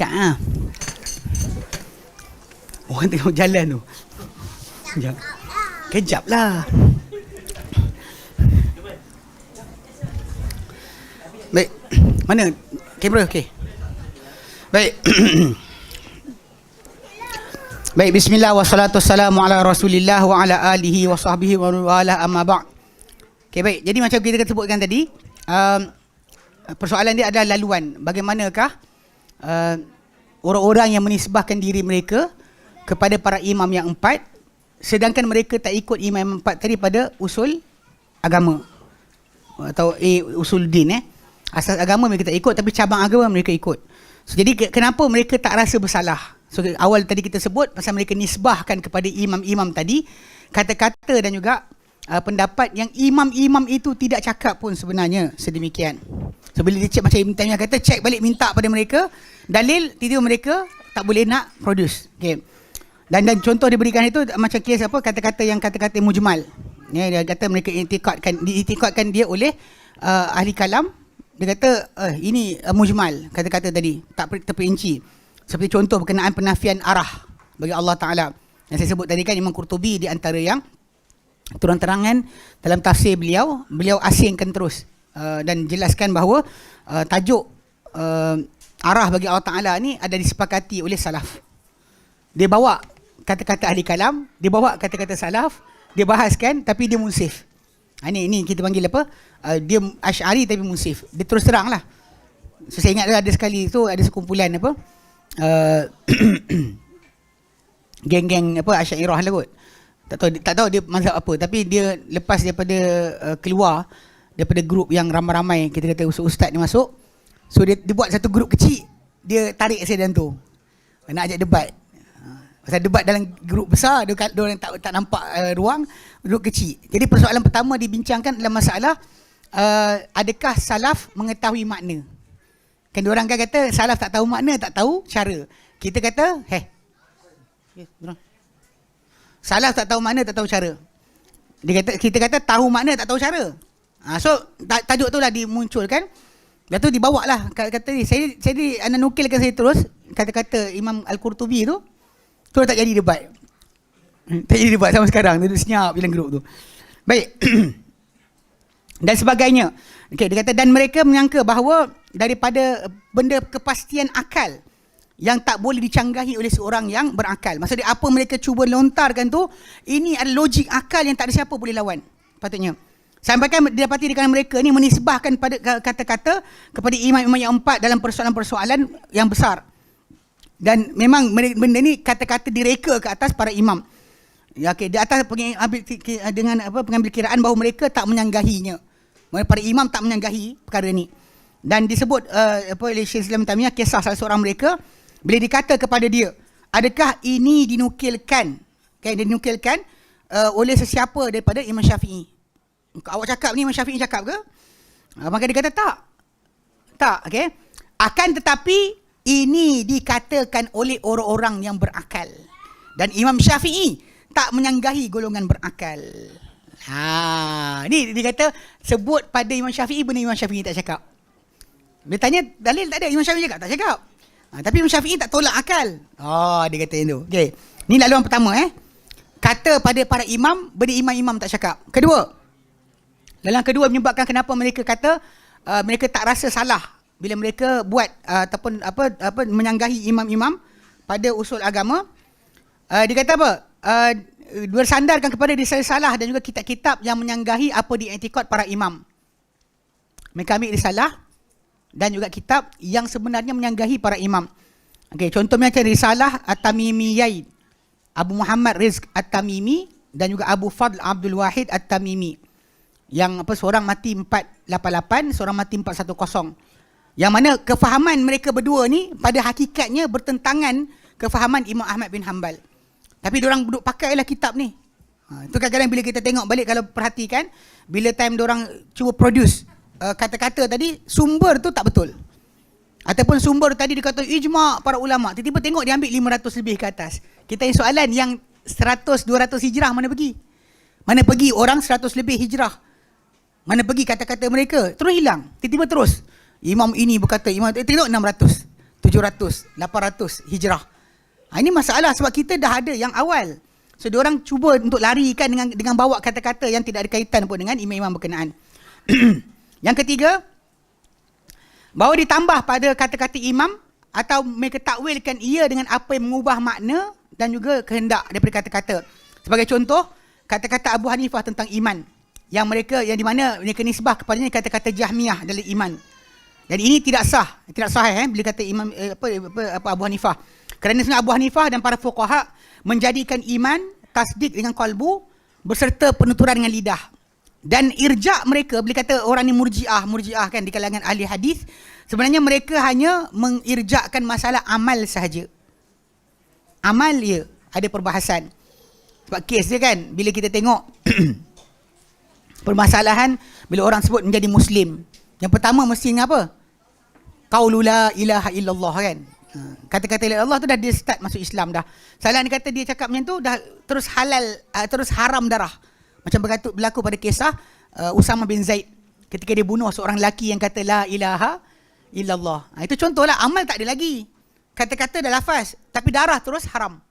Kejap ah. Orang tengok jalan tu. Kejap. Kejap lah. Baik. Mana kamera? Okey. Baik. Baik, bismillah wassalatu wassalamu ala Rasulillah wa ala alihi wa sahbihi wa wala amma ba'. Okey, baik. Jadi macam kita sebutkan tadi, persoalan dia adalah laluan. Bagaimanakah orang-orang yang menisbahkan diri mereka kepada para imam yang empat, sedangkan mereka tak ikut imam yang empat tadi pada usul agama atau usul din, asas agama mereka tak ikut, tapi cabang agama mereka ikut. So, jadi kenapa mereka tak rasa bersalah? So awal tadi kita sebut pasal mereka nisbahkan kepada imam-imam tadi kata-kata dan juga pendapat yang imam-imam itu tidak cakap pun sebenarnya sedemikian. So bila dia cek macam Ibn Taymiyah kata, cek balik minta pada mereka dalil, tiba mereka tak boleh nak produce. Okay. Dan contoh diberikan itu macam kes apa, kata-kata yang kata-kata mujmal. Dia kata mereka diiktikadkan dia oleh ahli kalam. Dia kata ini mujmal, kata-kata tadi tak terperinci. Seperti contoh berkenaan penafian arah bagi Allah Ta'ala. Yang saya sebut tadi kan, Imam Qurtubi di antara yang terang-terangan dalam tafsir beliau asingkan terus dan jelaskan bahawa tajuk arah bagi Allah Ta'ala ni ada disepakati oleh salaf. Dia bawa kata-kata ahli kalam, dia bawa kata-kata salaf, dia bahaskan tapi dia munsif. Ini kita panggil apa? Dia Asy'ari tapi munsif. Dia terus terang lah. So, saya ingat ada sekali tu ada sekumpulan apa? Geng-geng apa Asy'ariyah lah kot. Tak tahu dia mazhab apa, tapi dia lepas daripada keluar daripada grup yang ramai-ramai, kita kata ustaz ni masuk. So dia buat satu grup kecil, dia tarik saya dalam tu. Nak ajak debat. Pasal debat dalam grup besar, dia orang tak nampak ruang, grup kecil. Jadi persoalan pertama dibincangkan dalam masalah adakah salaf mengetahui makna? Kan diorang kan kata salaf tak tahu makna, tak tahu cara. Kita kata, salaf tak tahu makna, tak tahu cara. Kita kata tahu makna, tak tahu cara. So tajuk tu lah dimunculkan. Lepas tu dibawa lah kata ni. Saya anda nukilkan saya terus kata-kata Imam Al-Qurtubi tu. Terus tak jadi debat. Tak jadi debat sama sekarang. Duduk senyap dalam grup tu. Baik. Dan sebagainya. Okay, dia kata dan mereka menyangka bahawa daripada benda kepastian akal yang tak boleh dicanggahi oleh seorang yang berakal. Maksudnya apa mereka cuba lontarkan tu, ini adalah logik akal yang tak ada siapa boleh lawan. Patutnya. Sampaikan didapati di kalangan mereka ni menisbahkan pada kata-kata kepada imam-imam yang empat dalam persoalan-persoalan yang besar. Dan memang benda ni kata-kata direka ke atas para imam. Ya, okay, di atas pengambil kiraan bahawa mereka tak menyanggahinya. Para imam tak menyanggahi perkara ni. Dan disebut oleh Syekh Islam Taimiyah kisah salah seorang mereka bila dikata kepada dia, adakah ini dinukilkan oleh sesiapa daripada Imam Syafi'i? Awak cakap ni Imam Syafi'i cakap ke? Maka dia kata tak, okey. Akan tetapi ini dikatakan oleh orang-orang yang berakal. Dan Imam Syafi'i tak menyanggahi golongan berakal. Ni dia kata sebut pada Imam Syafi'i benda Imam Syafi'i tak cakap. Dia tanya dalil tak ada, Imam Syafi'i cakap tak cakap. Tapi Imam Syafi'i tak tolak akal. Dia kata itu. Okey. Ni laluan pertama Kata pada para imam benda imam-imam tak cakap. Kedua. Laluan kedua menyebabkan kenapa mereka kata mereka tak rasa salah bila mereka buat ataupun apa menyanggahi imam-imam pada usul agama. Dia kata apa? Bersandarkan kepada risalah dan juga kitab-kitab yang menyanggahi apa diiktikad para imam. Mereka ambil risalah dan juga kitab yang sebenarnya menyanggahi para imam. Okey, contohnya macam risalah At-Tamimiyain, Abu Muhammad Rizq At-Tamimi dan juga Abu Fadl Abdul Wahid At-Tamimi. Yang seorang mati 488, seorang mati 410. Yang mana kefahaman mereka berdua ni pada hakikatnya bertentangan kefahaman Imam Ahmad bin Hanbal. Tapi diorang duduk pakailah kitab ni. Itu kadang-kadang bila kita tengok balik, kalau perhatikan, bila time diorang cuba produce kata-kata tadi, sumber tu tak betul. Ataupun sumber tadi dia kata ijma' para ulama'. Tiba-tiba tengok dia ambil 500 lebih ke atas. Kita yang soalan yang 100, 200 hijrah mana pergi? Mana pergi orang 100 lebih hijrah? Mana pergi kata-kata mereka? Terus hilang. Tiba-tiba terus. Imam ini berkata, imam tengok 600. 700, 800 Hijrah. Ini masalah sebab kita dah ada yang awal. So diorang cuba untuk larikan dengan bawa kata-kata yang tidak ada kaitan pun dengan imam-imam berkenaan. Yang ketiga, bahawa ditambah pada kata-kata imam atau mereka takwilkan ia dengan apa yang mengubah makna dan juga kehendak daripada kata-kata. Sebagai contoh, kata-kata Abu Hanifah tentang iman yang di mana mereka nisbah kepadanya kata-kata Jahmiyah dalam iman. Dan ini tidak sahih bila kata imam Abu Hanifah. Kerana sebenarnya Abu Hanifah dan para fuqaha menjadikan iman tasdik dengan kalbu berserta penuturan dengan lidah. Dan irja' mereka, bila kata orang ni murji'ah kan di kalangan ahli hadis, sebenarnya mereka hanya mengirja'kan masalah amal sahaja. Amal dia ada perbahasan. Sebab kes dia kan, bila kita tengok permasalahan bila orang sebut menjadi Muslim, yang pertama mesti dengan apa? Qaulu la ilaha illallah kan. Kata-kata la ilaha illallah tu dah dia start masuk Islam dah. Salah dia kata dia cakap macam tu dah terus halal, terus haram darah. Macam berlaku pada kisah Usama bin Zaid ketika dia bunuh seorang lelaki yang kata la ilaha illallah. Itu contohlah, amal tak ada lagi. Kata-kata dah lafaz, tapi darah terus haram.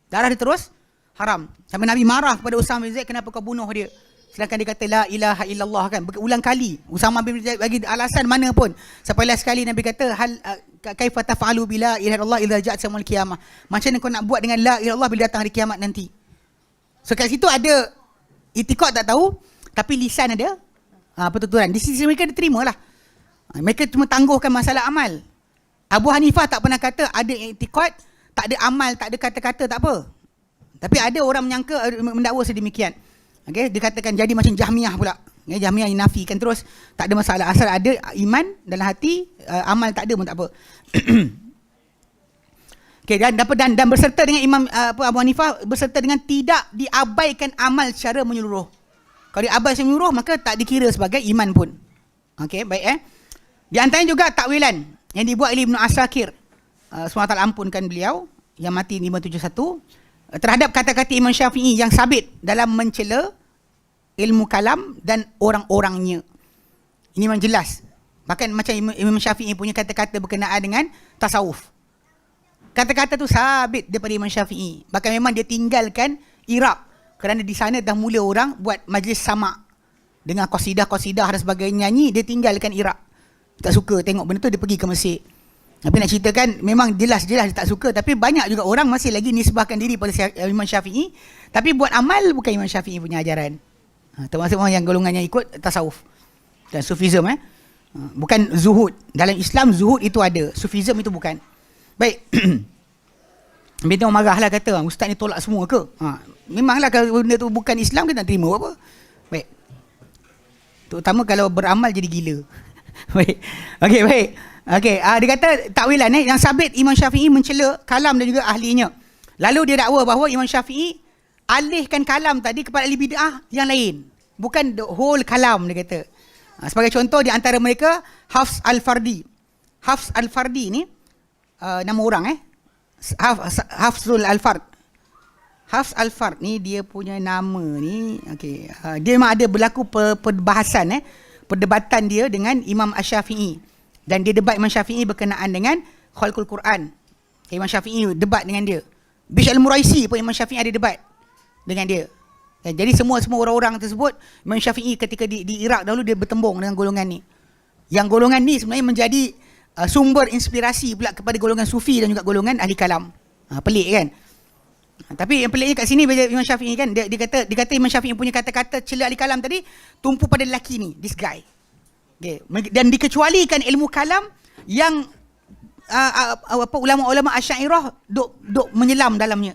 Darah dia terus haram. Sampai Nabi marah kepada Usama bin Zaid, kenapa kau bunuh dia? Sedangkan dia kata la ilaha illallah kan, berulang kali. Usama bin Zaid bagi alasan mana pun. Sampai last kali Nabi kata hal kaifa taf'alu bila ilaha illallah idza ja'at yaumul qiyamah. Macam mana kau nak buat dengan la ilaha illallah bila datang hari kiamat nanti? So kat situ ada itikad tak tahu, tapi lisan ada pertuturan. Di sisi mereka diterimalah. Mereka cuma tangguhkan masalah amal. Abu Hanifah tak pernah kata ada itikad, tak ada amal, tak ada kata-kata, tak apa. Tapi ada orang mendakwa sedemikian. Okay, dikatakan jadi macam Jahmiyah pula. Jahmiyah yang nafikan terus, tak ada masalah. Asal ada iman dalam hati, amal tak ada pun tak apa. Okay, dan berserta dengan Imam Abu Hanifah, berserta dengan tidak diabaikan amal secara menyeluruh. Kalau diabaikan secara menyeluruh, maka tak dikira sebagai iman pun. Okay, baik Di antaranya juga takwilan yang dibuat oleh Ibn Asakir, SWT ampunkan beliau, yang mati 571, terhadap kata-kata Imam Syafi'i yang sabit dalam mencela ilmu kalam dan orang-orangnya. Ini memang jelas. Bahkan macam Imam Syafi'i punya kata-kata berkenaan dengan tasawuf. Kata-kata tu sabit daripada Imam Syafi'i. Bahkan memang dia tinggalkan Iraq kerana di sana dah mula orang buat majlis sama' dengan qasidah-qasidah dan sebagainya nyanyi. Dia tinggalkan Iraq. Tak suka tengok benda tu, dia pergi ke Mesir. Tapi nak ceritakan, memang jelas-jelas dia tak suka. Tapi banyak juga orang masih lagi nisbahkan diri pada Imam Syafi'i, tapi buat amal bukan Imam Syafi'i punya ajaran. Termasuk orang yang golongannya ikut tasawuf dan sufism. Bukan zuhud. Dalam Islam zuhud itu ada, sufism itu bukan. Baik. Benda orang marahlah kata, ustaz ni tolak semua ke? Memanglah kalau benda tu bukan Islam, kita nak terima apa? Baik. Terutama kalau beramal jadi gila. Baik. Okey, baik. Okey, dia kata takwilan yang sabit Imam Syafi'i mencela kalam dan juga ahlinya. Lalu dia dakwa bahawa Imam Syafi'i alihkan kalam tadi kepada ahli bid'ah yang lain. Bukan the whole kalam, dia kata. Sebagai contoh, di antara mereka Hafs Al-Fardi. Hafs Al-Fardi ni nama orang Hafzul Al-Fard. Hafs Al-Fard ni dia punya nama ni, okey. Dia memang ada berlaku perbahasan perdebatan dia dengan Imam Asy-Syafi'i. Dan dia debat Imam Syafi'i berkenaan dengan khalqul Quran. Imam Syafi'i debat dengan dia. Bishr Al-Muraisi pun Imam Syafi'i ada debat dengan dia. Jadi semua orang-orang tersebut, Imam Syafi'i ketika di Iraq dahulu dia bertembung dengan golongan ni. Yang golongan ni sebenarnya menjadi sumber inspirasi pula kepada golongan sufi dan juga golongan ahli kalam. Pelik kan? Tapi yang peliknya kat sini Imam Syafi'i kan, dia kata Imam Syafi'i punya kata-kata cela ahli kalam tadi tumpu pada lelaki ni, this guy. Okay. Dan dikecualikan ilmu kalam yang ulama-ulama Asy'ariyah duk menyelam dalamnya.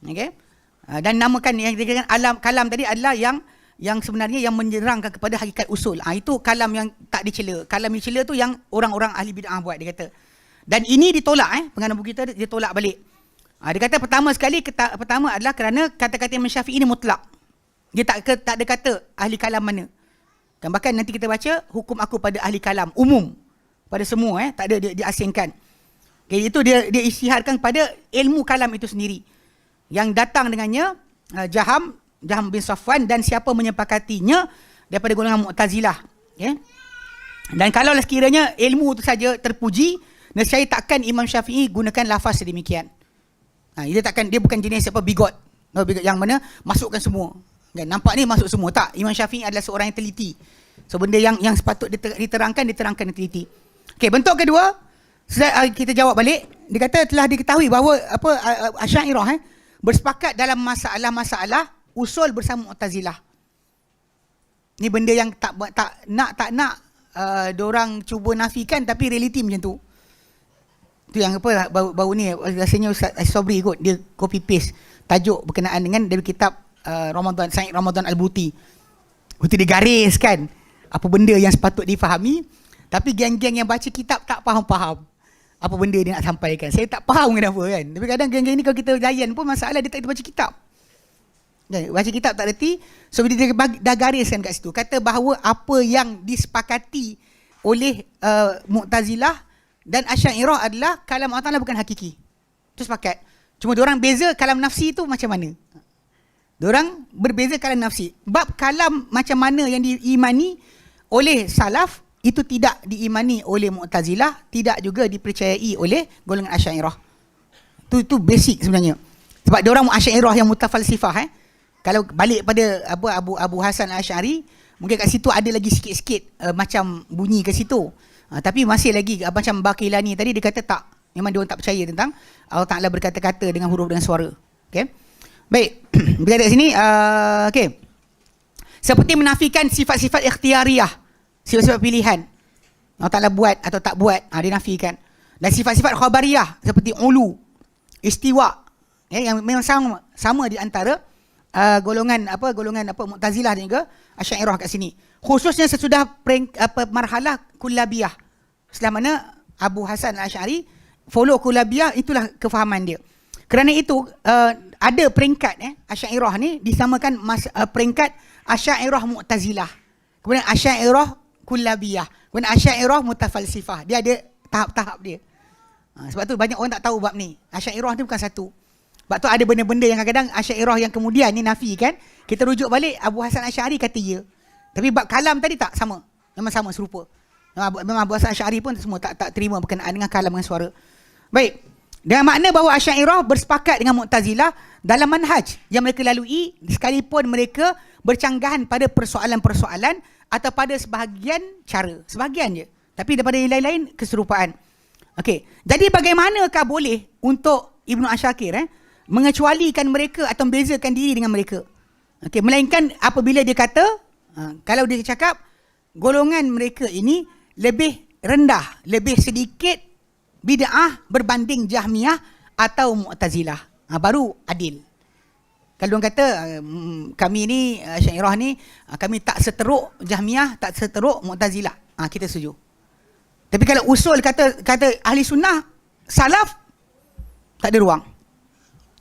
Okay. Dan namakan yang dikatakan alam kalam tadi adalah yang sebenarnya yang menyerangkan kepada hakikat usul. Itu kalam yang tak dicela. Kalam dicela tu yang orang-orang ahli bid'ah buat, dia kata. Dan ini ditolak pengarang buku kita dia tolak balik. Dia kata pertama adalah kerana kata-kata Imam Syafi'i ini mutlak. Dia tak ada kata ahli kalam mana. Dan bahkan nanti kita baca hukum aku pada ahli kalam umum pada semua, tak ada dia asingkan. Okay, itu dia isytiharkan pada ilmu kalam itu sendiri yang datang dengannya Jaham bin Safwan dan siapa menyepakatinya daripada golongan Mu'tazilah. Okay. Dan kalau sekiranya ilmu itu saja terpuji Nescaya takkan Imam Syafi'i gunakan lafaz sedemikian. Dia bukan jenis bigot. Bigot yang mana masukkan semua. Kan, nampak ni masuk semua. Tak, Imam Syafi'i adalah seorang yang teliti. So benda yang sepatut diterangkan yang teliti. Okey, bentuk kedua, kita jawab balik. Dia kata telah diketahui bahawa Asy'ariyah bersepakat dalam masalah-masalah usul bersama Mu'tazilah. Ni benda yang tak nak diorang cuba nafikan, tapi realiti macam tu. Tu yang baru ni rasanya Ustaz Sobri kot, dia copy paste tajuk berkenaan dengan dari kitab Sayyid Ramadan Al-Buti. Itu dia gariskan apa benda yang sepatut difahami, tapi geng-geng yang baca kitab tak faham-faham apa benda dia nak sampaikan. Saya tak faham kenapa kan. Tapi kadang geng-geng ni kalau kita layan pun masalah dia tak baca kitab. Baca kitab tak reti. So dia dah gariskan kat situ. Kata bahawa apa yang disepakati oleh Mu'tazilah dan Asy'ariyah adalah kalam Allah Ta'ala bukan hakiki. Itu sepakat. Cuma diorang beza kalam nafsi tu macam mana. Diorang berbeza kalam nafsi. Bab kalam macam mana yang diimani oleh salaf, itu tidak diimani oleh Mu'tazilah, tidak juga dipercayai oleh golongan Asy'ariyah. Itu basic sebenarnya. Sebab diorang Asy'ariyah yang mutafalsifah. Kalau balik pada Abu Hasan Al-Asy'ari, mungkin kat situ ada lagi sikit-sikit macam bunyi ke situ. Tapi masih lagi macam Baqilani tadi, dia kata tak. Memang dia orang tak percaya tentang Allah Ta'ala berkata-kata dengan huruf dengan suara. Okay? Baik. Kita lihat sini. Okay. Seperti menafikan sifat-sifat ikhtiariyah. Sifat-sifat pilihan. Allah Ta'ala buat atau tak buat. Dia nafikan. Dan sifat-sifat khabariyah. Seperti ulu. Istiwa. Yang memang sama di antara golongan Mu'tazilah dan juga Asy'ariyah kat sini. Khususnya sesudah marhalah kullabiyah. Setelah mana Abu Hasan Al-Asy'ari follow kullabiyah, itulah kefahaman dia. Kerana itu ada peringkat Asy'ariyah ni disamakan peringkat Asy'ariyah Mu'tazilah. Kemudian Asy'ariyah kullabiyah. Kemudian Asy'ariyah mutafalsifah. Dia ada tahap-tahap dia. Sebab tu banyak orang tak tahu bab ni. Asy'ariyah ni bukan satu. Sebab tu ada benda-benda yang kadang-kadang Asy'ariyah yang kemudian ni nafi kan. Kita rujuk balik Abu Hasan Asy'ari kata ya. Tapi bab kalam tadi tak sama. Memang sama serupa. Memang Abu Hasan Asy'ari pun semua tak terima berkenaan dengan kalam dengan suara. Baik. Dengan makna bahawa Asy'ariyah bersepakat dengan Mu'tazilah dalam manhaj yang mereka lalui, sekalipun mereka bercanggahan pada persoalan-persoalan atau pada sebahagian cara. Sebahagian je. Tapi daripada yang lain-lain keserupaan. Okey. Jadi bagaimanakah boleh untuk Ibnu Asyakir mengecualikan mereka atau membezakan diri dengan mereka? Okey, melainkan apabila dia kata kalau dia cakap golongan mereka ini lebih rendah, lebih sedikit bid'ah berbanding Jahmiyah atau Mu'tazilah. Baru adil. Kalau orang kata kami ni Asy'ariyah ni kami tak seteruk Jahmiyah, tak seteruk Mu'tazilah. Kita setuju. Tapi kalau usul kata ahli sunnah salaf, tak ada ruang.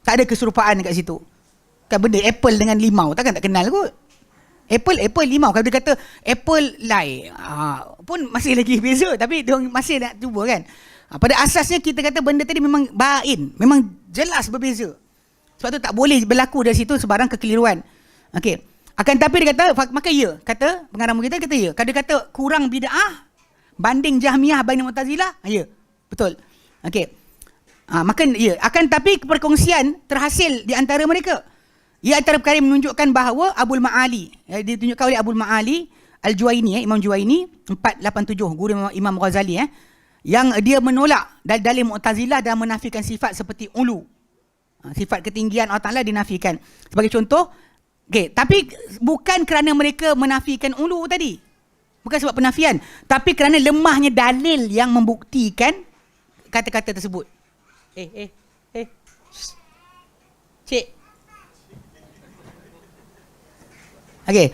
Tak ada keserupaan dekat situ. Kan benda apple dengan limau takkan tak kenal kot. Apple limau. Kalau dia kata apple lai, pun masih lagi beza, tapi dia masih nak cuba kan. Pada asasnya kita kata benda tadi memang bain, memang jelas berbeza. Sebab tu tak boleh berlaku dari situ sebarang kekeliruan. Okey. Akan tapi dia kata maka ya, kata pengarang kita kata ya. Kalau dia kata kurang bid'ah banding Jahmiyah banding Mu'tazilah, ya. Betul. Okey. Maka ya, akan tapi perkongsian terhasil di antara mereka. Ia antara perkara yang menunjukkan bahawa Abul Ma'ali, ditunjukkan oleh Abul Ma'ali Al-Juwaini, Imam Juwaini 487, guru Imam Ghazali, yang dia menolak dalil Mu'tazilah dan menafikan sifat seperti ulu. Sifat ketinggian Allah Ta'ala dinafikan. Sebagai contoh, okay, tapi bukan kerana mereka menafikan ulu tadi. Bukan sebab penafian, tapi kerana lemahnya dalil yang membuktikan kata-kata tersebut. Cik. Okey.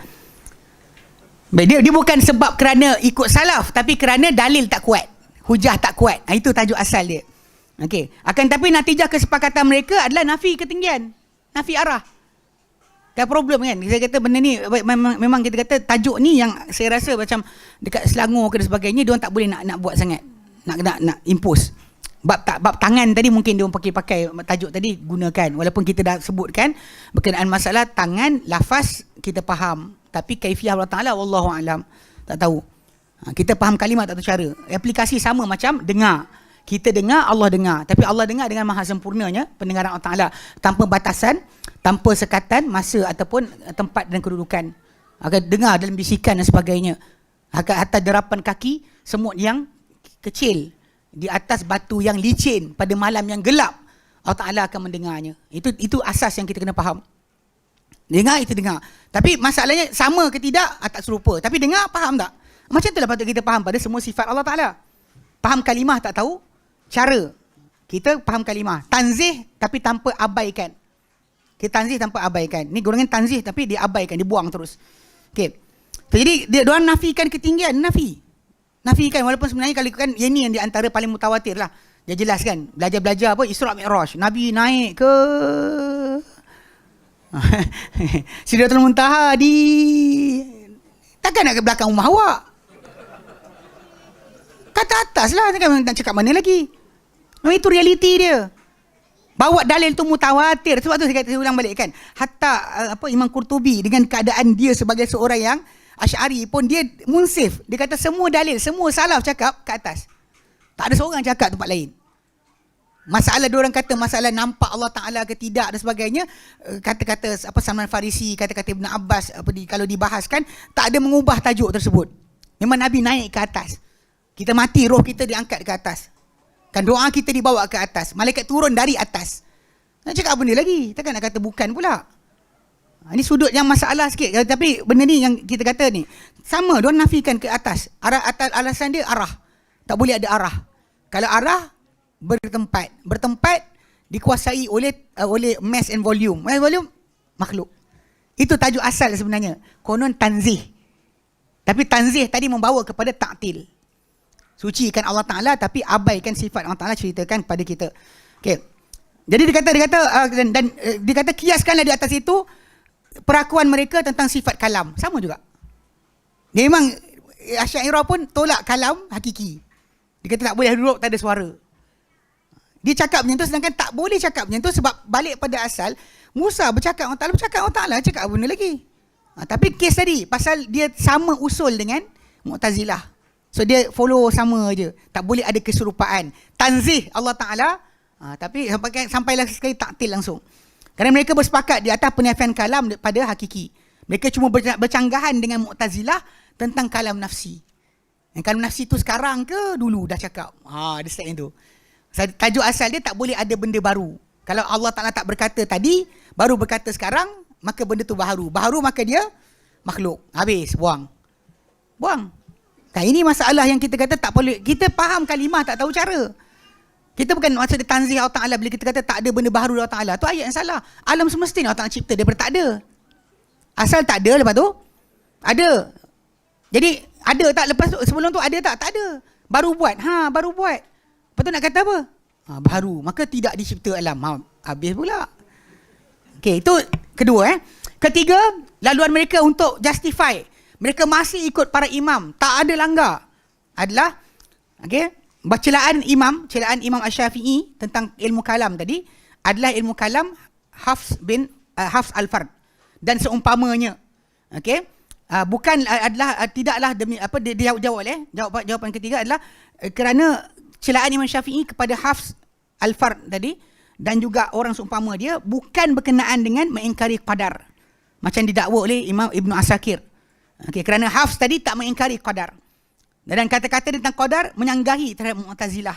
Dia bukan sebab kerana ikut salaf, tapi kerana dalil tak kuat. Hujah tak kuat. Itu tajuk asal dia. Okey. Akan tapi natijah kesepakatan mereka adalah nafi ketinggian. Nafi arah. Kan problem kan. Saya kata benda ni memang kita kata tajuk ni yang saya rasa macam dekat Selangor ke dan sebagainya, dia orang tak boleh nak buat sangat. Nak impose. Bab tangan tadi mungkin dia orang pakai tajuk tadi gunakan, walaupun kita dah sebutkan berkenaan masalah tangan lafaz kita faham, tapi kaifiah Allah Taala wallahu alam tak tahu. Kita faham kalimah tak tahu cara. Aplikasi sama macam dengar. Kita dengar, Allah dengar. Tapi Allah dengar dengan maha sempurnanya pendengaran Allah Ta'ala. Tanpa batasan, tanpa sekatan, masa ataupun tempat dan kedudukan. Akan dengar dalam bisikan dan sebagainya. Atas derapan kaki, semut yang kecil. Di atas batu yang licin pada malam yang gelap. Allah Ta'ala akan mendengarnya. Itu asas yang kita kena faham. Dengar, itu dengar. Tapi masalahnya sama ke tidak, tak serupa. Tapi dengar, faham tak? Macam itulah patut kita faham pada semua sifat Allah Ta'ala. Faham kalimah tak tahu, cara. Kita faham kalimah. Tanzih tapi tanpa abaikan. Kita tanzih tanpa abaikan. Ni golongan tanzih tapi dia abaikan, dibuang terus. Okay. Jadi diorang nafikan ketinggian, nafikan walaupun sebenarnya kalau kan ini yang di antara paling mutawatir lah. Dia jelas kan, belajar-belajar apa Isra' Mi'raj, Nabi naik ke Sidratul Muntaha takkan nak ke belakang rumah awak. Kata atas lah, nak cakap mana lagi. Itu realiti dia. Bawa dalil tu mutawatir. Sebab tu saya ulang balik kan. Hatta Imam Qurtubi dengan keadaan dia sebagai seorang yang Asy'ari pun dia munsif. Dia kata semua dalil, semua salaf cakap ke atas. Tak ada seorang cakap tempat lain. Masalah diorang kata masalah nampak Allah Ta'ala ke tidak dan sebagainya, kata-kata Salman Farisi, kata-kata Ibn Abbas kalau dibahaskan, tak ada mengubah tajuk tersebut. Memang Nabi naik ke atas. Kita mati, roh kita diangkat ke atas. Kan doa kita dibawa ke atas. Malaikat turun dari atas. Nak cakap benda lagi? Takkan nak kata bukan pula. Ini sudut yang masalah sikit. Tapi benda ni yang kita kata ni, sama, diorang nafikan ke atas. Alasan dia arah. Tak boleh ada arah. Kalau arah, bertempat. Bertempat dikuasai oleh mass and volume. Mass volume, makhluk. Itu tajuk asal sebenarnya. Konon tanzih. Tapi tanzih tadi membawa kepada ta'til. Sucikan Allah Ta'ala tapi abaikan sifat Allah Ta'ala, ceritakan kepada kita. Okay. Jadi dia kata kiaskanlah di atas itu perakuan mereka tentang sifat kalam. Sama juga. Dia memang Asy'ariyah pun tolak kalam hakiki. Dia kata tak boleh duduk, tak ada suara. Dia cakap macam tu sedangkan tak boleh cakap macam tu sebab balik pada asal Musa bercakap Allah Ta'ala cakap apa benda lagi. Tapi kes tadi pasal dia sama usul dengan Mu'tazilah. So dia follow sama je. Tak boleh ada keserupaan. Tanzih Allah Ta'ala, tapi sampailah sekali taktil langsung. Kerana mereka bersepakat di atas penafian kalam pada hakiki. Mereka cuma bercanggahan dengan Mu'tazilah tentang kalam nafsi. Yang kalam nafsi tu sekarang ke dulu dah cakap. Dia start yang tu. Tajuk asal dia tak boleh ada benda baru. Kalau Allah Ta'ala tak berkata tadi, baru berkata sekarang, maka benda tu baharu. Baharu maka dia makhluk. Habis, buang. Nah, ini masalah yang kita kata tak boleh. Kita faham kalimah tak tahu cara. Kita bukan maksud dia tanzih Allah Ta'ala bila kita kata tak ada benda baharu Allah Ta'ala. Tu ayat yang salah. Alam semesta ni Allah Ta'ala cipta daripada tak ada. Asal tak ada, lepas tu ada. Jadi ada tak lepas tu, sebelum tu ada tak? Tak ada. Baru buat. Baru buat. Lepas tu nak kata apa? Baru. Maka tidak dicipta alam. Habis pula. Okey, itu kedua. Ketiga, laluan mereka untuk justify. Mereka masih ikut para imam. Tak ada langgar. Adalah, celaan Imam Asy-Syafi'i tentang ilmu kalam tadi adalah ilmu kalam Hafs Al-Fard dan seumpamanya. Bukan adalah tidaklah demi apa dia jawapan ketiga adalah kerana celaan Imam Syafi'i kepada Hafs Al-Fard tadi dan juga orang seumpama dia bukan berkenaan dengan mengingkari qadar. Macam didakwa oleh Imam Ibn Asakir. Kerana Hafs tadi tak mengingkari qadar. Dan kata-kata tentang qadar menyanggahi terhadap Mu'tazilah.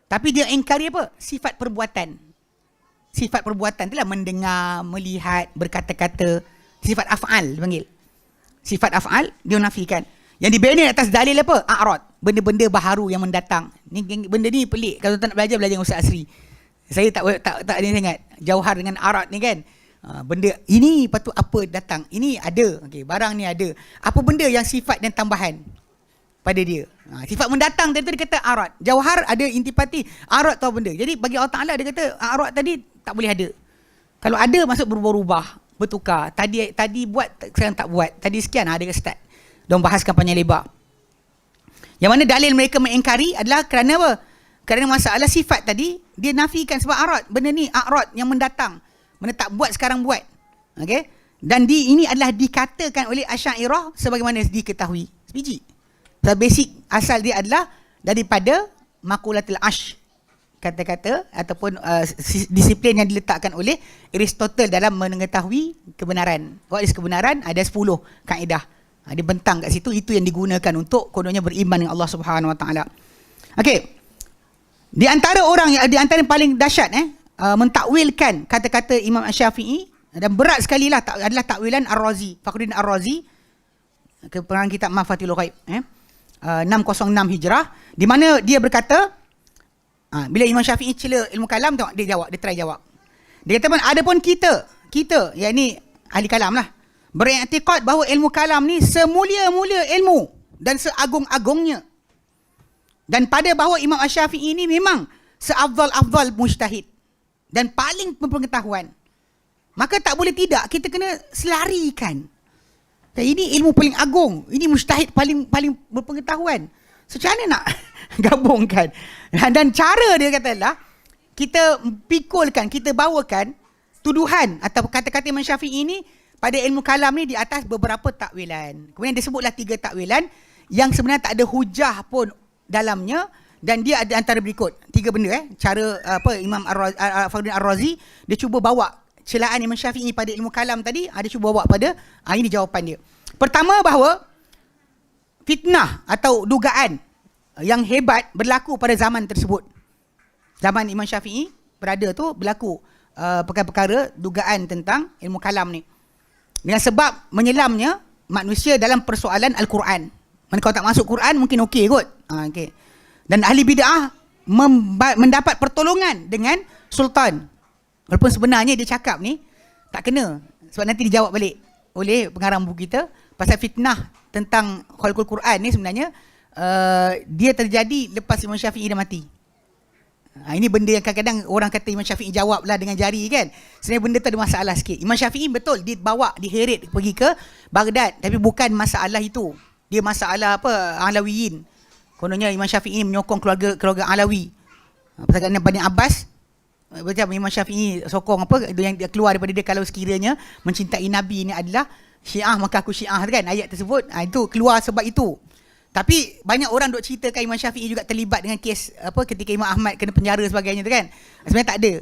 Tapi dia ingkari apa? Sifat perbuatan. Sifat perbuatan itulah mendengar, melihat, berkata-kata. Sifat af'al dipanggil. Sifat af'al dia nafikan. Yang dibina atas dalil apa? A'rad. Benda-benda baharu yang mendatang. Benda ni pelik. Kalau tak nak belajar dengan Ustaz Asri. Saya tak ada sangat. Jauhar dengan a'rad ni kan. Benda ini patut apa datang. Ini ada. Barang ni ada. Apa benda yang sifat dan tambahan pada dia. Sifat mendatang tadi dia kata a'rad. Jauhar ada intipati. A'rad tahu benda. Jadi bagi Allah Ta'ala dia kata a'rad tadi tak boleh ada. Kalau ada maksud berubah-ubah. Bertukar. Tadi buat, sekarang tak buat. Tadi sekian ada start. Diorang bahaskan panjang lebar. Yang mana dalil mereka mengingkari adalah kerana apa? Kerana masalah sifat tadi dia nafikan sebab a'rad. Benda ni a'rad yang mendatang. Mana tak buat sekarang buat. Dan ini adalah dikatakan oleh Asy'ariyah sebagaimana diketahui. Sebiji. Basic asal dia adalah daripada Maqulatul Ash kata-kata ataupun disiplin yang diletakkan oleh Aristotle dalam mengetahui kebenaran. What is kebenaran? Ada 10 kaedah. Dia bentang kat situ, itu yang digunakan untuk kononnya beriman dengan Allah Subhanahu Wa Taala. Okey. Di antara yang paling dahsyat mentakwilkan kata-kata Imam Asy-Syafi'i, dan berat sekali lah adalah takwilan Ar-Razi, Fakhruddin Ar-Razi, pengarang kitab Mafatihul Ghaib 606 Hijrah, di mana dia berkata, bila Imam Syafi'i cela ilmu kalam, tengok dia try jawab. Dia kata, adapun kita yakni ahli kalam lah, beriktikad bahawa ilmu kalam ni semulia-mulia ilmu dan seagung-agungnya, dan pada bahawa Imam Asy-Syafi'i ini memang seafdal-afdal mujtahid dan paling berpengetahuan, maka tak boleh tidak kita kena selarikan. Ini ilmu paling agung, ini mujtahid paling berpengetahuan. So macam mana nak gabungkan? Dan cara dia kata lah, kita pikulkan, kita bawakan tuduhan atau kata-kata Imam Syafi'i ini pada ilmu kalam ni di atas beberapa takwilan. Kemudian disebutlah 3 takwilan yang sebenarnya tak ada hujah pun dalamnya, dan dia ada antara berikut 3 benda cara Imam Fakhruddin Ar-Razi dia cuba bawa celaan Imam Syafi'i pada ilmu kalam tadi, dia cuba bawa pada ini jawapan dia. Pertama, bahawa fitnah atau dugaan yang hebat berlaku pada zaman tersebut. Zaman Imam Syafi'i berada tu berlaku perkara-perkara dugaan tentang ilmu kalam ni, dengan sebab menyelamnya manusia dalam persoalan Al-Quran. Mana kalau tak masuk Quran mungkin okey kot. Okay. Dan ahli bid'ah mendapat pertolongan dengan sultan. Walaupun sebenarnya dia cakap ni tak kena, sebab nanti dijawab balik oleh pengarang buku kita pasal fitnah tentang khalqul Quran ni sebenarnya dia terjadi lepas Imam Syafi'i dah mati. Ini benda yang kadang-kadang orang kata Imam Syafi'i jawab lah dengan jari kan. Sebenarnya benda tu ada masalah sikit. Imam Syafi'i betul diheret pergi ke Baghdad, tapi bukan masalah itu. Dia masalah Alawiyin. Kononnya Imam Syafi'i menyokong keluarga Alawi. Pasal kerana Bani Abbas, macam Imam Syafi'i sokong yang keluar daripada dia, kalau sekiranya mencintai Nabi ni adalah Syiah, maka aku Syiah kan, ayat tersebut. Itu keluar sebab itu. Tapi banyak orang duk ceritakan Imam Syafi'i juga terlibat dengan kes ketika Imam Ahmad kena penjara sebagainya tu kan. Sebenarnya tak ada.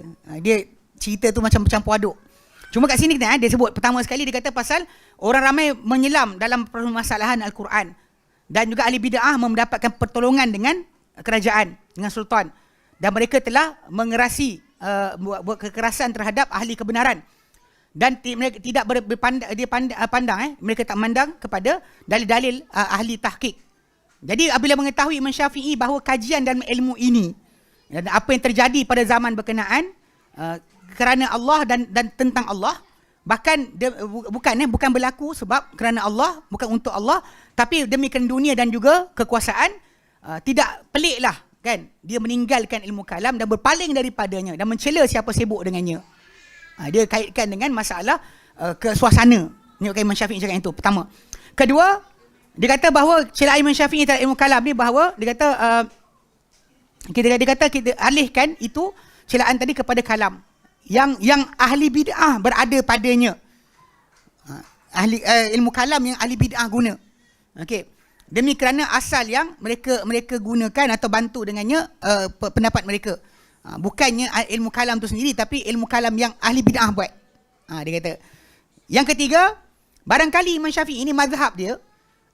Dia cerita tu macam campur aduk. Cuma kat sini dia sebut pertama sekali, dia kata pasal orang ramai menyelam dalam permasalahan Al-Quran, dan juga ahli bid'ah mendapatkan pertolongan dengan kerajaan, dengan sultan, dan mereka telah mengerasi buat kekerasan terhadap ahli kebenaran, dan mereka tidak pandang mereka tak memandang kepada dalil-dalil ahli tahqiq. Jadi apabila mengetahui Imam Syafi'i bahawa kajian dalam ilmu ini dan apa yang terjadi pada zaman berkenaan kerana Allah dan tentang Allah, bahkan bukan berlaku sebab kerana Allah, bukan untuk Allah, tapi demi kerana dunia dan juga kekuasaan, tidak peliklah kan dia meninggalkan ilmu kalam dan berpaling daripadanya dan mencela siapa sibuk dengannya. Dia kaitkan dengan masalah kesuasana. Ini Imam Syafi'i cakap yang itu pertama. Kedua, dia kata bahawa celaan Imam Syafi'i terhadap ilmu kalam ni, bahawa dia kata kita alihkan itu celaan tadi kepada kalam yang ahli bid'ah berada padanya. Ilmu kalam yang ahli bid'ah guna. Okey. Demi kerana asal yang mereka gunakan atau bantu dengannya pendapat mereka. Bukannya ilmu kalam tu sendiri, tapi ilmu kalam yang ahli bid'ah buat. Dia kata. Yang ketiga, barangkali Imam Syafi'i ini mazhab dia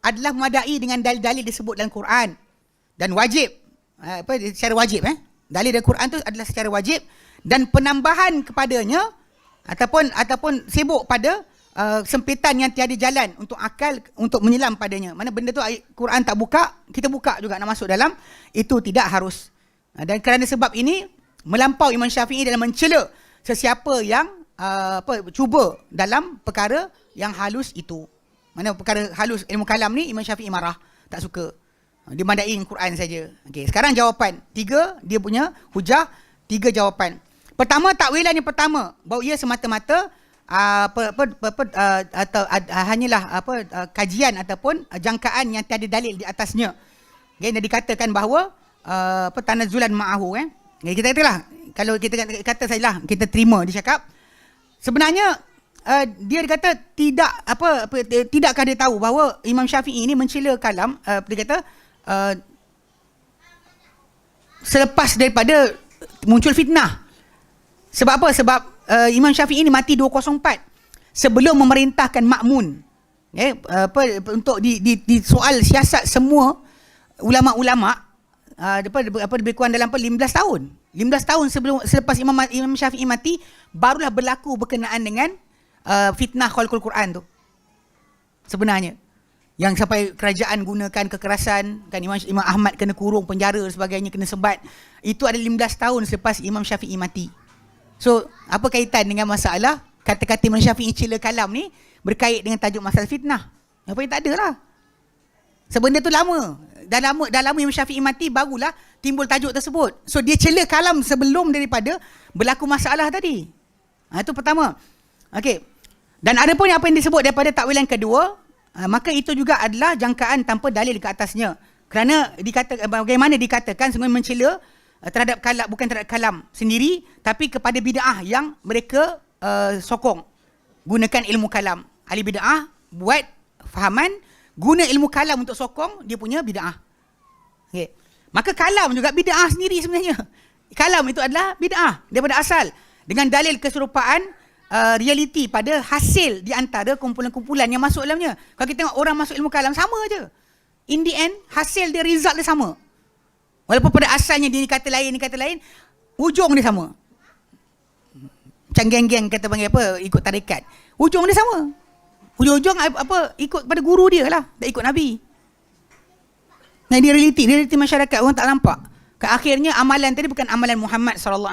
adalah memadai dengan dalil-dalil disebut dalam Quran dan wajib. Secara wajib dalil dalam Quran tu adalah secara wajib, dan penambahan kepadanya ataupun sibuk pada sempitan yang tiada jalan untuk akal untuk menyelam padanya. Mana benda tu Quran tak buka, kita buka juga nak masuk dalam, itu tidak harus. Dan kerana sebab ini melampau Imam Syafi'i dalam mencela sesiapa yang cuba dalam perkara yang halus itu. Mana perkara halus ilmu kalam ni Imam Syafi'i marah, tak suka. Dia mandai Quran saja. Okey, sekarang jawapan. 3 dia punya hujah, 3 jawapan. Pertama, takwilan yang pertama, bahawa ia semata-mata hanyalah kajian ataupun jangkaan yang tiada dalil di atasnya. Okay, dan dikatakan bahawa tanazzulan ma'ahu. Kita katalah, kalau kita kata sajalah, kita terima dia cakap, sebenarnya dia kata tidakkah dia tahu bahawa Imam Syafi'i ini mencela kalam, dia kata selepas daripada muncul fitnah. Sebab apa? Sebab Imam Syafi'i ni mati 204 sebelum memerintahkan makmun. Untuk di soal siasat semua ulama-ulama, lebih kurang dalam 15 tahun. 15 tahun selepas Imam Syafi'i mati, barulah berlaku berkenaan dengan fitnah khalqul Quran tu. Sebenarnya yang sampai kerajaan gunakan kekerasan, kan Imam Ahmad kena kurung penjara dan sebagainya, kena sebat. Itu ada 15 tahun selepas Imam Syafi'i mati. So, apa kaitan dengan masalah kata-kata Imam Syafi'i cela kalam ni berkait dengan tajuk masalah fitnah? Apa yang tak ada lah. Sebenarnya tu lama. Dah lama Imam Syafi'i mati, barulah timbul tajuk tersebut. So, dia cela kalam sebelum daripada berlaku masalah tadi. Itu pertama. Okey. Dan ada pun apa yang disebut daripada takwilan kedua, maka itu juga adalah jangkaan tanpa dalil ke atasnya. Kerana bagaimana dikatakan sungguh mencela terhadap kalam, bukan terhadap kalam sendiri, tapi kepada bid'ah yang mereka sokong. Gunakan ilmu kalam. Ahli bid'ah buat fahaman, guna ilmu kalam untuk sokong dia punya bid'ah. Okay. Maka kalam juga bid'ah sendiri sebenarnya. Kalam itu adalah bid'ah daripada asal. Dengan dalil keserupaan realiti pada hasil di antara kumpulan-kumpulan yang masuk dalamnya. Kalau kita tengok orang masuk ilmu kalam, sama je. In the end, hasil dia, result dia sama. Walaupun pada asalnya dia kata lain, ujung dia sama. Macam geng-geng kata panggil apa, ikut tarikat. Ujung dia sama. Ujung-ujung ikut pada guru dia lah, tak ikut Nabi. Nah, dia realiti masyarakat, orang tak nampak. Akhirnya amalan tadi bukan amalan Muhammad SAW,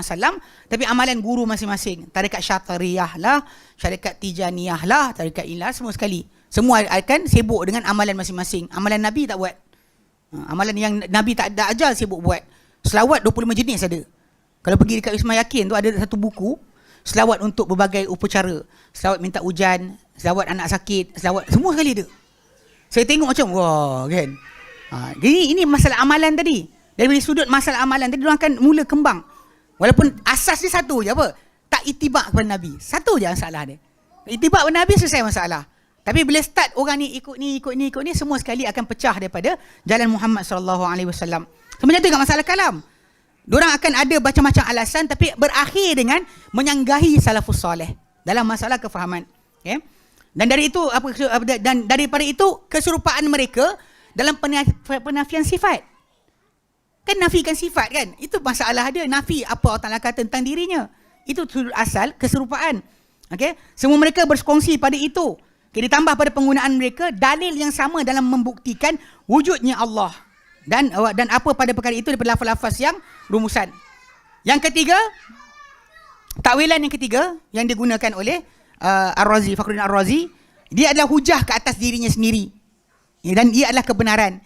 tapi amalan guru masing-masing. Tarikat Syatariyah lah, syarikat Tijaniyah lah, tarikat Ilah, semua sekali. Semua akan sibuk dengan amalan masing-masing. Amalan Nabi tak buat. Amalan yang Nabi tak ada ajar sibuk buat. Selawat 25 jenis ada. Kalau pergi dekat Wisma Yakin tu ada satu buku, selawat untuk berbagai upacara. Selawat minta hujan, selawat anak sakit, selawat, semua sekali ada. Saya tengok macam, wah kan. Jadi ini masalah amalan tadi. Dari sudut masalah amalan tadi, diorang akan mula kembang. Walaupun asas dia satu je, apa? Tak itibak kepada Nabi. Satu je masalah dia. Itibak kepada Nabi, selesai masalah. Tapi bila start orang ni ikut ni, semua sekali akan pecah daripada jalan Muhammad SAW. Sebenarnya tu juga masalah kalam. Diorang akan ada macam-macam alasan, tapi berakhir dengan menyanggahi salafus soleh dalam masalah kefahaman. Okay? Dan dari itu, dan daripada itu, keserupaan mereka dalam penafian sifat. Kan nafikan sifat kan? Itu masalah dia. Nafi apa Allah Ta'ala kata tentang dirinya. Itu sudut asal keserupaan. Okay? Semua mereka berkongsi pada itu. Okay, ditambah pada penggunaan mereka, dalil yang sama dalam membuktikan wujudnya Allah. Dan apa pada perkara itu daripada lafaz-lafaz yang rumusan. Yang ketiga, takwilan yang ketiga yang digunakan oleh Ar-Razi, Fakhruddin Ar-Razi, dia adalah hujah ke atas dirinya sendiri. Dan dia adalah kebenaran.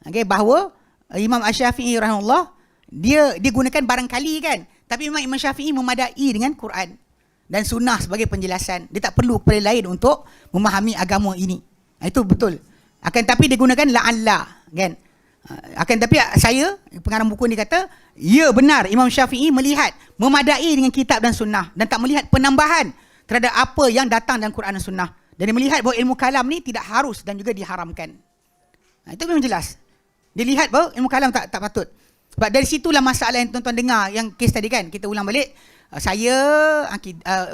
Okay, bahawa Imam Asy-Syafi'i rahimahullah, dia gunakan barangkali kan, tapi memang Imam Syafi'i memadai dengan Quran dan sunnah sebagai penjelasan. Dia tak perlu kepada lain untuk memahami agama ini. Itu betul. Akan tapi dia gunakan la'alla kan. Akan tapi saya, pengarang buku ni kata, ya benar Imam Syafi'i melihat memadai dengan kitab dan sunnah dan tak melihat penambahan terhadap apa yang datang dalam Quran dan sunnah. Dan dia melihat bahawa ilmu kalam ni tidak harus dan juga diharamkan. Itu memang jelas. Dia lihat bahawa ilmu kalam tak patut. Sebab dari situlah masalah yang tuan-tuan dengar, yang kes tadi kan, kita ulang balik. Saya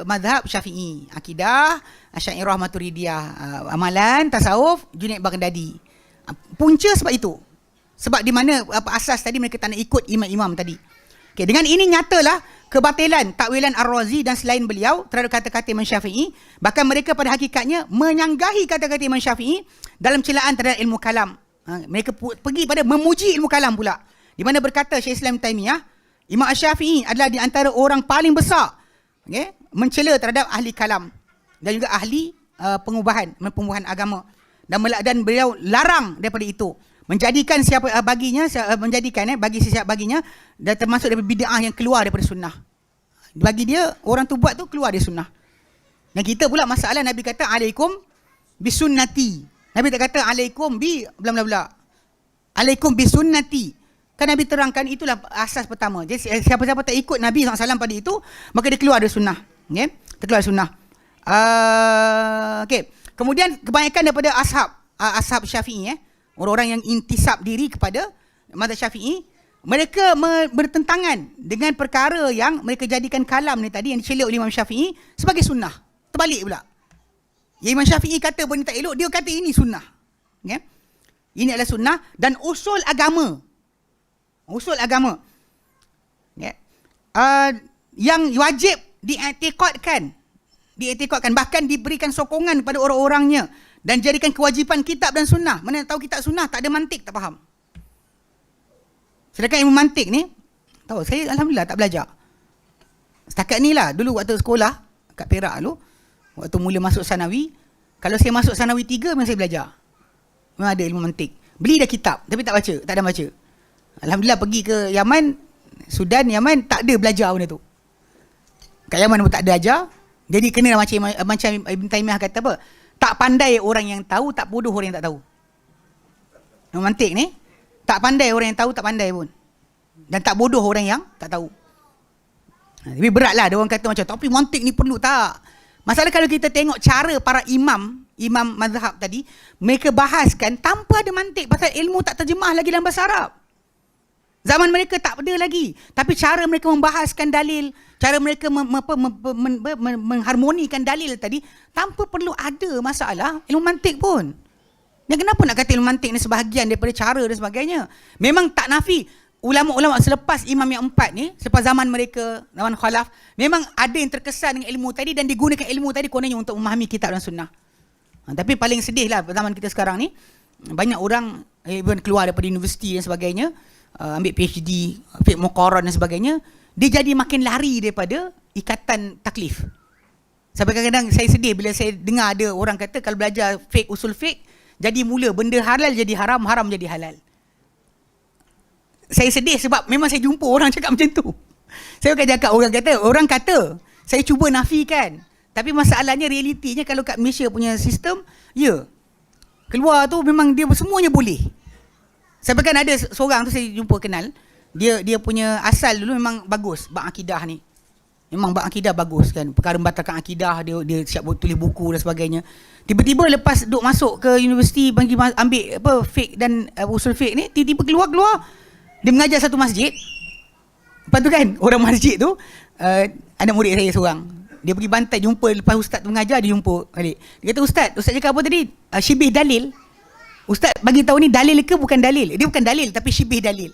mazhab Syafi'i, akidah Asy'ariyah Maturidiyah, amalan tasawuf Junaid Baghdadi. Punca sebab itu. Sebab di mana asas tadi mereka tak nak ikut imam-imam tadi. Okay, dengan ini nyatalah kebatilan takwilan Ar-Razi dan selain beliau terhadap kata-kata Imam Syafi'i. Bahkan mereka pada hakikatnya menyanggahi kata-kata Imam Syafi'i dalam celaan terhadap ilmu kalam. Mereka pergi pada memuji ilmu kalam pula. Di mana berkata Syekh Islam Taimiyah, Imam Asy-Syafi'i adalah di antara orang paling besar mencela terhadap ahli kalam dan juga ahli pengubahan agama. Dan beliau larang daripada itu. Menjadikan siapa baginya, bagi sesiapa baginya, dan termasuk daripada bid'ah yang keluar daripada sunnah. Bagi dia, orang tu buat tu keluar dari sunnah. Dan kita pula masalah Nabi kata, alaikum bisunnati. Nabi tak kata, alaikum bi bla bla bla. Alaikum bisunnati. Kan Nabi terangkan itulah asas pertama. Jadi siapa-siapa tak ikut Nabi SAW pada itu, maka dia keluar dari sunnah. Okay? Dia keluar dari sunnah. Okay. Kemudian kebanyakan daripada ashab Syafi'i, orang-orang yang intisab diri kepada mazhab Syafi'i, mereka bertentangan dengan perkara yang mereka jadikan kalam ni tadi yang dicelak oleh Imam Syafi'i sebagai sunnah. Terbalik pula. Yang Imam Syafi'i kata benda tak elok, dia kata ini sunnah. Okay? Ini adalah sunnah dan usul agama. Usul agama. Okay? Yang wajib diiktikadkan, bahkan diberikan sokongan kepada orang-orangnya dan jadikan kewajipan kitab dan sunnah. Mana tahu kitab sunnah tak ada mantik, tak faham. Sedangkan ilmu mantik ni, tahu saya alhamdulillah tak belajar. Setakat ni lah, dulu waktu sekolah kat Perak dulu, waktu mula masuk Sanawi, kalau saya masuk Sanawi 3 memang saya belajar. Memang ada ilmu mantik. Beli dah kitab tapi tak baca, tak ada baca. Alhamdulillah pergi ke Yaman, Sudan, Yaman, tak ada belajar benda tu. Kat Yaman pun tak ada ajar. Jadi kena macam Ibn Taymiyah kata apa? Tak pandai orang yang tahu, tak bodoh orang yang tak tahu. Mantik ni, tak pandai orang yang tahu, tak pandai pun. Dan tak bodoh orang yang tak tahu. Tapi beratlah ada orang kata macam, tapi mantik ni perlu tak? Masalah kalau kita tengok cara para imam mazhab tadi, mereka bahaskan tanpa ada mantik pasal ilmu tak terjemah lagi dalam bahasa Arab. Zaman mereka tak ada lagi. Tapi cara mereka membahaskan dalil, cara mereka mengharmonikan dalil tadi, tanpa perlu ada masalah ilmu mantik pun. Dan kenapa nak kata ilmu mantik ni sebahagian daripada cara dan sebagainya? Memang tak nafi. Ulama-ulama selepas imam yang 4 ni, selepas zaman mereka, zaman khalaf, memang ada yang terkesan dengan ilmu tadi dan digunakan ilmu tadi kononnya untuk memahami kitab dan sunnah. Tapi paling sedih lah zaman kita sekarang ni, banyak orang keluar daripada universiti dan sebagainya, ambil PhD, fiqh muqarrar dan sebagainya, dia jadi makin lari daripada ikatan taklif. Sampai kadang-kadang saya sedih bila saya dengar ada orang kata kalau belajar fiqh, usul fiqh, jadi mula benda halal jadi haram, haram jadi halal. Saya sedih sebab memang saya jumpa orang cakap macam tu. Saya bukan cakap orang kata, saya cuba nafikan. Tapi masalahnya, realitinya kalau kat Malaysia punya sistem, ya, keluar tu memang dia semuanya boleh. Sampai kan ada seorang tu saya jumpa kenal, dia punya asal dulu memang bagus bab akidah ni. Memang bab akidah bagus kan. Perkara membatalkan akidah, dia siap tulis buku dan sebagainya. Tiba-tiba lepas duk masuk ke universiti bagi ambil apa fiqh dan usul fiqh ni, tiba-tiba keluar dia mengajar satu masjid. Lepas tu kan orang masjid tu anak murid saya seorang. Dia pergi bantai jumpa lepas ustaz tu mengajar, dia jumpa balik. Dia kata ustaz cakap apa tadi? Syibih dalil. Ustaz bagi tahu ni dalil ke bukan dalil? Dia bukan dalil tapi syibih dalil.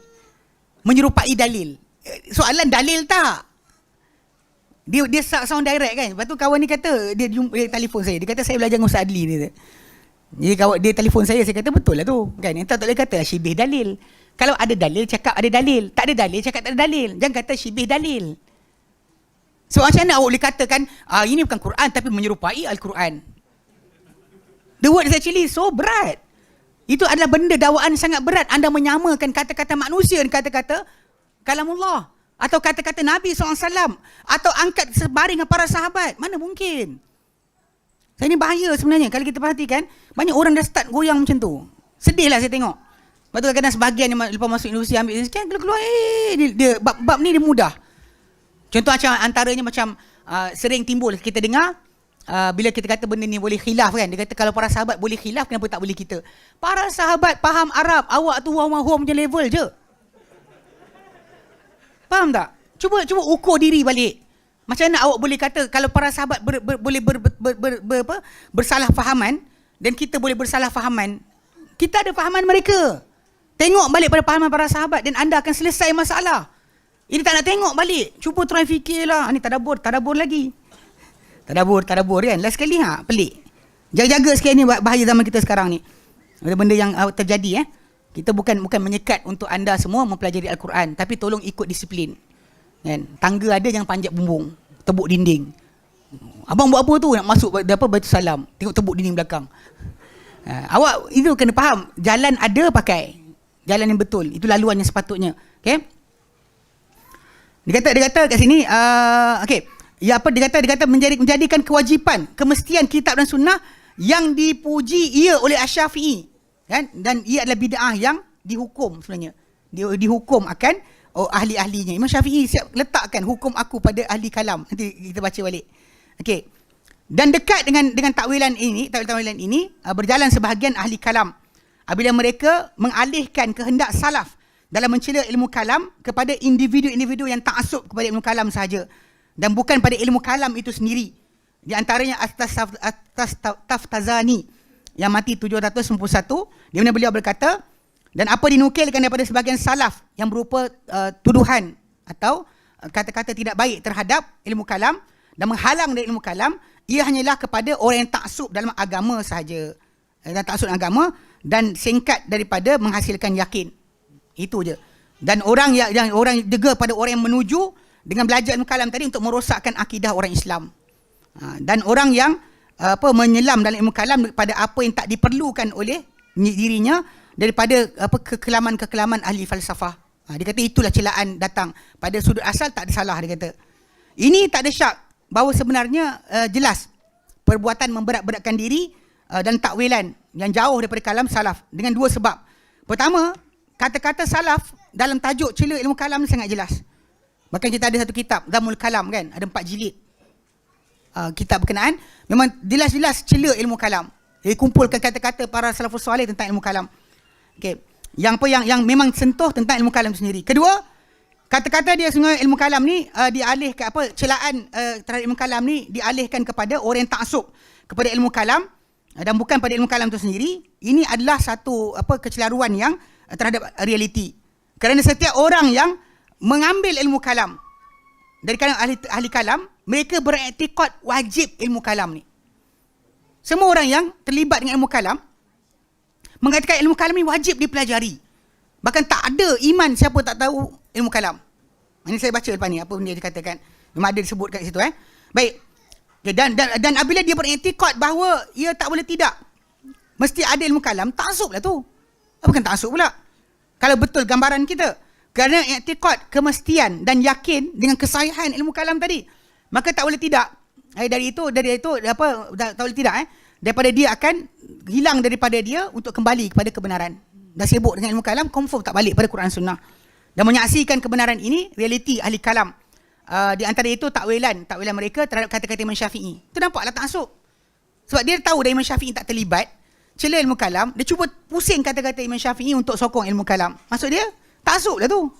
Menyerupai dalil. Soalan dalil tak? Dia sound direct kan. Lepas tu kawan ni kata, dia telefon saya. Dia kata saya belajar dengan Ustaz Adli ni. Jadi dia telefon saya kata betul lah tu. Kan? Yang tak boleh kata syibih dalil. Kalau ada dalil cakap ada dalil. Tak ada dalil cakap tak ada dalil. Jangan kata syibih dalil. So macam mana awak boleh katakan ini bukan Quran tapi menyerupai Al-Quran? The word is actually so berat. Itu adalah benda dakwaan sangat berat. Anda menyamakan kata-kata manusia dan kata-kata kalamullah. Atau kata-kata Nabi SAW. Atau angkat sebaring dengan para sahabat. Mana mungkin? Saya ni bahaya sebenarnya. Kalau kita perhatikan, banyak orang dah start goyang macam tu. Sedih lah saya tengok. Lepas tu kadang-kadang sebahagian yang lepas masuk universiti ambil sekian, keluar dia bab ni dia mudah. Contoh macam antaranya macam sering timbul kita dengar, bila kita kata benda ni boleh khilaf kan, dia kata kalau para sahabat boleh khilaf, kenapa tak boleh kita? Para sahabat faham Arab, awak tu hua-hua punya level je. Faham tak? Cuba ukur diri balik. Macam mana awak boleh kata kalau para sahabat boleh bersalah fahaman dan kita boleh bersalah fahaman? Kita ada fahaman mereka. Tengok balik pada fahaman para sahabat dan anda akan selesai masalah. Ini tak nak tengok balik. Cuba try fikirlah. Ni tadabbur lagi. Tadabbur kan. Last sekali pelik. Jaga-jaga sikit ni bahaya zaman kita sekarang ni. Benda yang terjadi Kita bukan menyekat untuk anda semua mempelajari Al-Quran, tapi tolong ikut disiplin. Kan? Tangga ada jangan panjat bumbung, tebuk dinding. Abang buat apa tu? Nak masuk Baitul Salam, tengok tebuk dinding belakang. Awak itu kena faham, jalan ada pakai. Jalan yang betul, itu laluan yang sepatutnya. Okey? Dia kata kat sini okey. Ya apa dia kata menjadikan kewajipan, kemestian kitab dan sunnah yang dipuji ia oleh Asy-Syafi'i. Kan? Dan ia adalah bid'ah yang dihukum sebenarnya. Dia dihukum akan ahli-ahlinya. Imam Syafi'i siap letakkan hukum aku pada ahli kalam. Nanti kita baca balik. Okey. Dan dekat dengan takwilan ini berjalan sebahagian ahli kalam. Apabila mereka mengalihkan kehendak salaf dalam mencela ilmu kalam kepada individu-individu yang taksub kepada ilmu kalam sahaja dan bukan pada ilmu kalam itu sendiri. Di antaranya Taftazani yang mati 791, di mana beliau berkata, dan apa dinukilkan daripada sebahagian salaf yang berupa tuduhan atau kata-kata tidak baik terhadap ilmu kalam dan menghalang dari ilmu kalam, ia hanyalah kepada orang yang taksub dalam agama sahaja. Dan taksub agama dan singkat daripada menghasilkan yakin. Itu je. Dan orang yang orang juga pada orang yang menuju dengan belajar ilmu kalam tadi untuk merosakkan akidah orang Islam. Dan orang yang menyelam dalam ilmu kalam pada apa yang tak diperlukan oleh dirinya daripada kekelaman-kekelaman ahli falsafah. Dia kata itulah celaan datang. Pada sudut asal tak ada salah, dia kata. Ini tak ada syak bahawa sebenarnya jelas perbuatan memberat-beratkan diri dan takwilan yang jauh daripada kalam salaf dengan dua sebab. Pertama, kata-kata salaf dalam tajuk cela ilmu kalam sangat jelas. Bahkan kita ada satu kitab, Dhammul Kalam kan, ada 4 jilid. Kitab berkenaan memang jelas-jelas cela ilmu kalam. Dia kumpulkan kata-kata para salafus soleh tentang ilmu kalam. Okey. Yang memang sentuh tentang ilmu kalam sendiri. Kedua, kata-kata dia sebenarnya ilmu kalam ni dialihkan celaan terhadap ilmu kalam ni dialihkan kepada orang yang taksub kepada ilmu kalam dan bukan pada ilmu kalam itu sendiri. Ini adalah satu kecelaruan yang terhadap realiti. Kerana setiap orang yang mengambil ilmu kalam dari kalangan ahli kalam, mereka beriktikad wajib ilmu kalam ni. Semua orang yang terlibat dengan ilmu kalam mengatakan ilmu kalam ni wajib dipelajari. Bahkan tak ada iman siapa tak tahu ilmu kalam. Ini saya baca lepas ni apa benda dia katakan. Memang ada disebut kat situ. Baik. Dan apabila dia beriktikad bahawa ia tak boleh tidak, mesti ada ilmu kalam, taksub lah tu. Bukan taksub pula. Kalau betul gambaran kita. Kerana iktikad kemestian dan yakin dengan kesahihan ilmu kalam tadi, maka tak boleh tidak. Dari itu tak boleh tidak. Daripada dia akan hilang daripada dia untuk kembali kepada kebenaran. Dah sibuk dengan ilmu kalam, confirm tak balik pada Quran Sunnah. Dan menyaksikan kebenaran ini, realiti ahli kalam. Di antara itu takwilan mereka terhadap kata-kata Imam Syafi'i. Itu nampaklah taksub. Sebab dia tahu dari Imam Syafi'i tak terlibat, cela ilmu kalam, dia cuba pusing kata-kata Imam Syafi'i untuk sokong ilmu kalam. Maksud dia, taksub lah tu.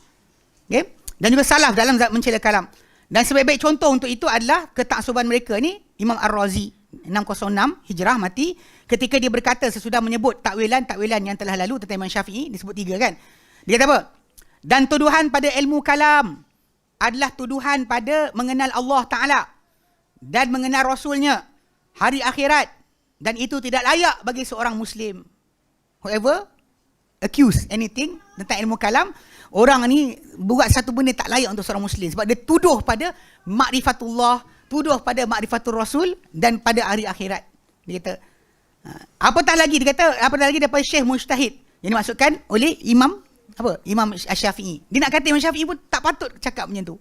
Okay? Dan juga salaf dalam mencela kalam. Dan sebaik-baik contoh untuk itu adalah ketaksuban mereka ni, Imam Ar-Razi, 606 Hijrah mati, ketika dia berkata sesudah menyebut takwilan yang telah lalu tentang Imam Syafi'i, disebut 3 kan. Dia kata apa? Dan tuduhan pada ilmu kalam adalah tuduhan pada mengenal Allah Ta'ala dan mengenal Rasulnya, hari akhirat, dan itu tidak layak bagi seorang Muslim. Whoever accuse anything tentang ilmu kalam, orang ni buat satu benda tak layak untuk seorang Muslim sebab dia tuduh pada makrifatullah, tuduh pada makrifatul Rasul dan pada hari akhirat. Dia kata, apatah lagi daripada Syekh Mujtahid yang dimaksudkan oleh Imam Asy-Syafi'i. Dia nak kata Imam Syafi'i pun tak patut cakap macam tu.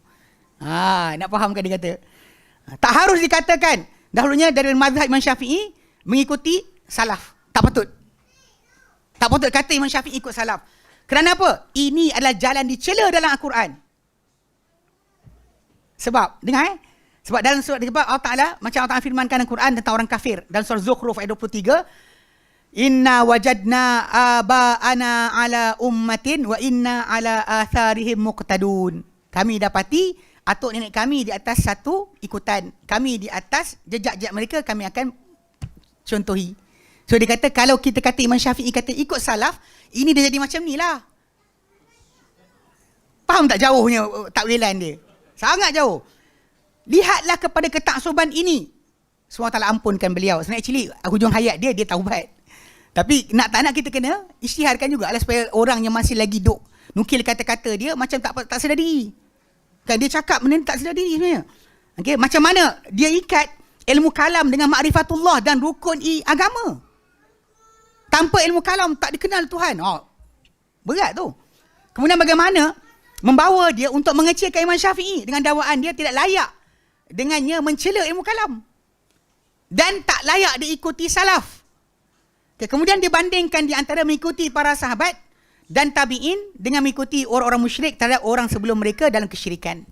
Nak fahamkan dia kata. Tak harus dikatakan dahulunya dari mazhab Imam Syafi'i mengikuti salaf. Tak patut. Tak patut kata Imam Syafi'i ikut salaf. Kerana apa? Ini adalah jalan dicela dalam Al-Quran. Sebab, dengar sebab dalam surat Allah Ta'ala, macam Allah Ta'ala firmankan dalam Quran tentang orang kafir. Dalam surah Zukhruf ayat 23, Inna wajadna aba'ana ala ummatin wa inna ala atharihim muqtadun. Kami dapati atuk nenek kami di atas satu ikutan. Kami di atas jejak-jejak mereka kami akan contohi. So dia kata kalau kita kata Imam Syafi'i kata ikut salaf, ini dia jadi macam ni lah. Faham tak jauhnya takwilan dia? Sangat jauh. Lihatlah kepada ketaksuban ini. Semua Allah ampunkan beliau. Sebenarnya actually hujung hayat dia taubat. Tapi nak tak nak kita kena isytiharkan juga lah supaya orang yang masih lagi duk nukil kata-kata dia macam tak sedar diri. Kan dia cakap benda tak sedar diri sebenarnya. Okay? Macam mana dia ikat ilmu kalam dengan makrifatullah dan rukun agama. Tanpa ilmu kalam tak dikenal Tuhan. Berat tu. Kemudian bagaimana membawa dia untuk mengecilkan Imam Syafi'i dengan dakwaan dia tidak layak dengannya mencela ilmu kalam. Dan tak layak diikuti salaf. Okay, kemudian dibandingkan di antara mengikuti para sahabat dan tabi'in dengan mengikuti orang-orang musyrik terhadap orang sebelum mereka dalam kesyirikan.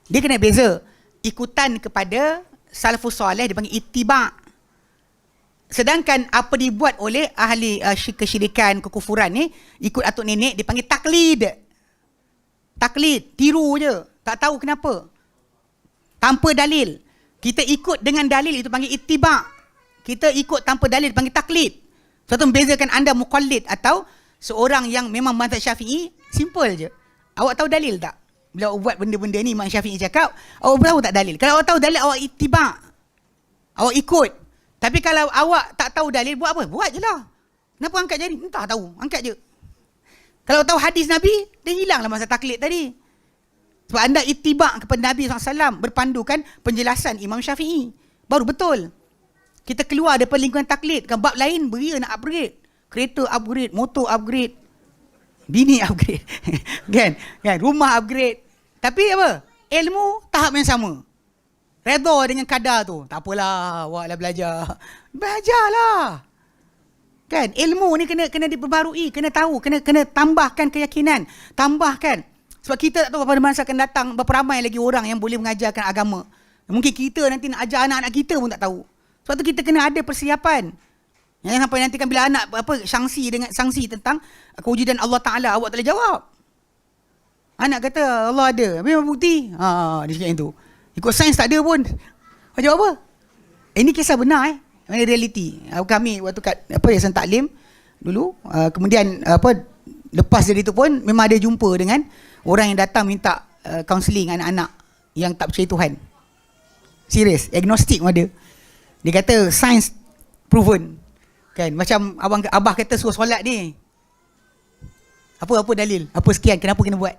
Dia kena beza. Ikutan kepada salafus soleh dipanggil ittiba'. Sedangkan apa dibuat oleh ahli kesyirikan, kekufuran ni, ikut atuk nenek, dipanggil taklid. Taklid, tiru je. Tak tahu kenapa. Tanpa dalil. Kita ikut dengan dalil, itu panggil ittiba'. Kita ikut tanpa dalil, panggil taklid. Suatu membezakan anda muqallid atau seorang yang memang mazhab Syafi'i, simple je. Awak tahu dalil tak? Bila awak buat benda-benda ni, Imam Syafi'i cakap, awak tahu tak dalil? Kalau awak tahu dalil, awak ittiba'. Awak ikut. Tapi kalau awak tak tahu dalil, buat apa? Buat je lah. Kenapa angkat jari? Entah tahu. Angkat je. Kalau tahu hadis Nabi, dah hilanglah masa taklid tadi. Sebab anda ittiba' kepada Nabi SAW, berpandukan penjelasan Imam Syafi'i. Baru betul. Kita keluar daripada lingkungan taklid. Kan bab lain, beria nak upgrade. Kereta upgrade, motor upgrade. Bini upgrade. kan? Rumah upgrade. Tapi apa? Ilmu tahap yang sama. Redha dengan kadar tu. Tak apalah, awaklah belajar. Belajarlah. Kan? Ilmu ni kena diperbarui, kena tahu, kena tambahkan keyakinan, tambahkan. Sebab kita tak tahu pada masa akan datang berapa ramai lagi orang yang boleh mengajarkan agama. Mungkin kita nanti nak ajar anak-anak kita pun tak tahu. Sebab tu kita kena ada persiapan. Jangan sampai nanti kan bila anak sanksi tentang kewujudan Allah Taala, awak tak boleh jawab. Anak kata Allah ada, memang bukti. Dia cakap itu. Ikut sains tak ada pun. Kau jawab apa? Ini kisah benar Ini realiti. Kami waktu kat Yayasan Taklim dulu, kemudian lepas dari itu pun memang ada jumpa dengan orang yang datang minta counselling anak-anak yang tak percaya Tuhan. Serius, agnostik pun ada. Dia kata sains proven. Kan macam abah kata suruh solat ni. Apa dalil? Apa sekian? Kenapa kena buat?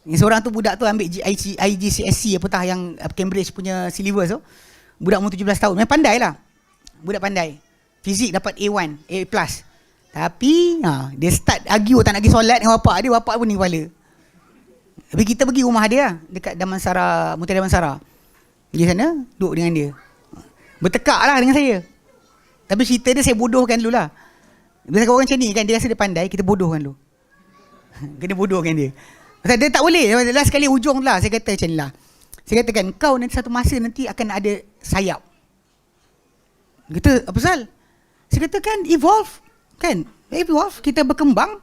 Seorang tu budak tu ambil IGCSE apatah yang Cambridge punya syllabus tu. Budak umur 17 tahun. Memang pandai lah. Budak pandai. Fizik dapat A1, A+. Tapi dia start argue tak nak pergi solat dengan bapak dia. Bapak pun ni kepala. Tapi kita pergi rumah dia lah, dekat Damansara, Mutiara Damansara. Di sana, duduk dengan dia. Bertekak lah dengan saya. Tapi cerita dia saya bodohkan dulu lah. Bila orang macam ni kan, dia rasa dia pandai, kita bodohkan dulu. Kena bodohkan dia. Pasal dia tak boleh. Last sekali ujung lah saya kata macam ni lah. Saya katakan kau nanti satu masa nanti akan ada sayap. Dia kata apa pasal? Saya kata kan evolve. Kan? Evolve. Kita berkembang.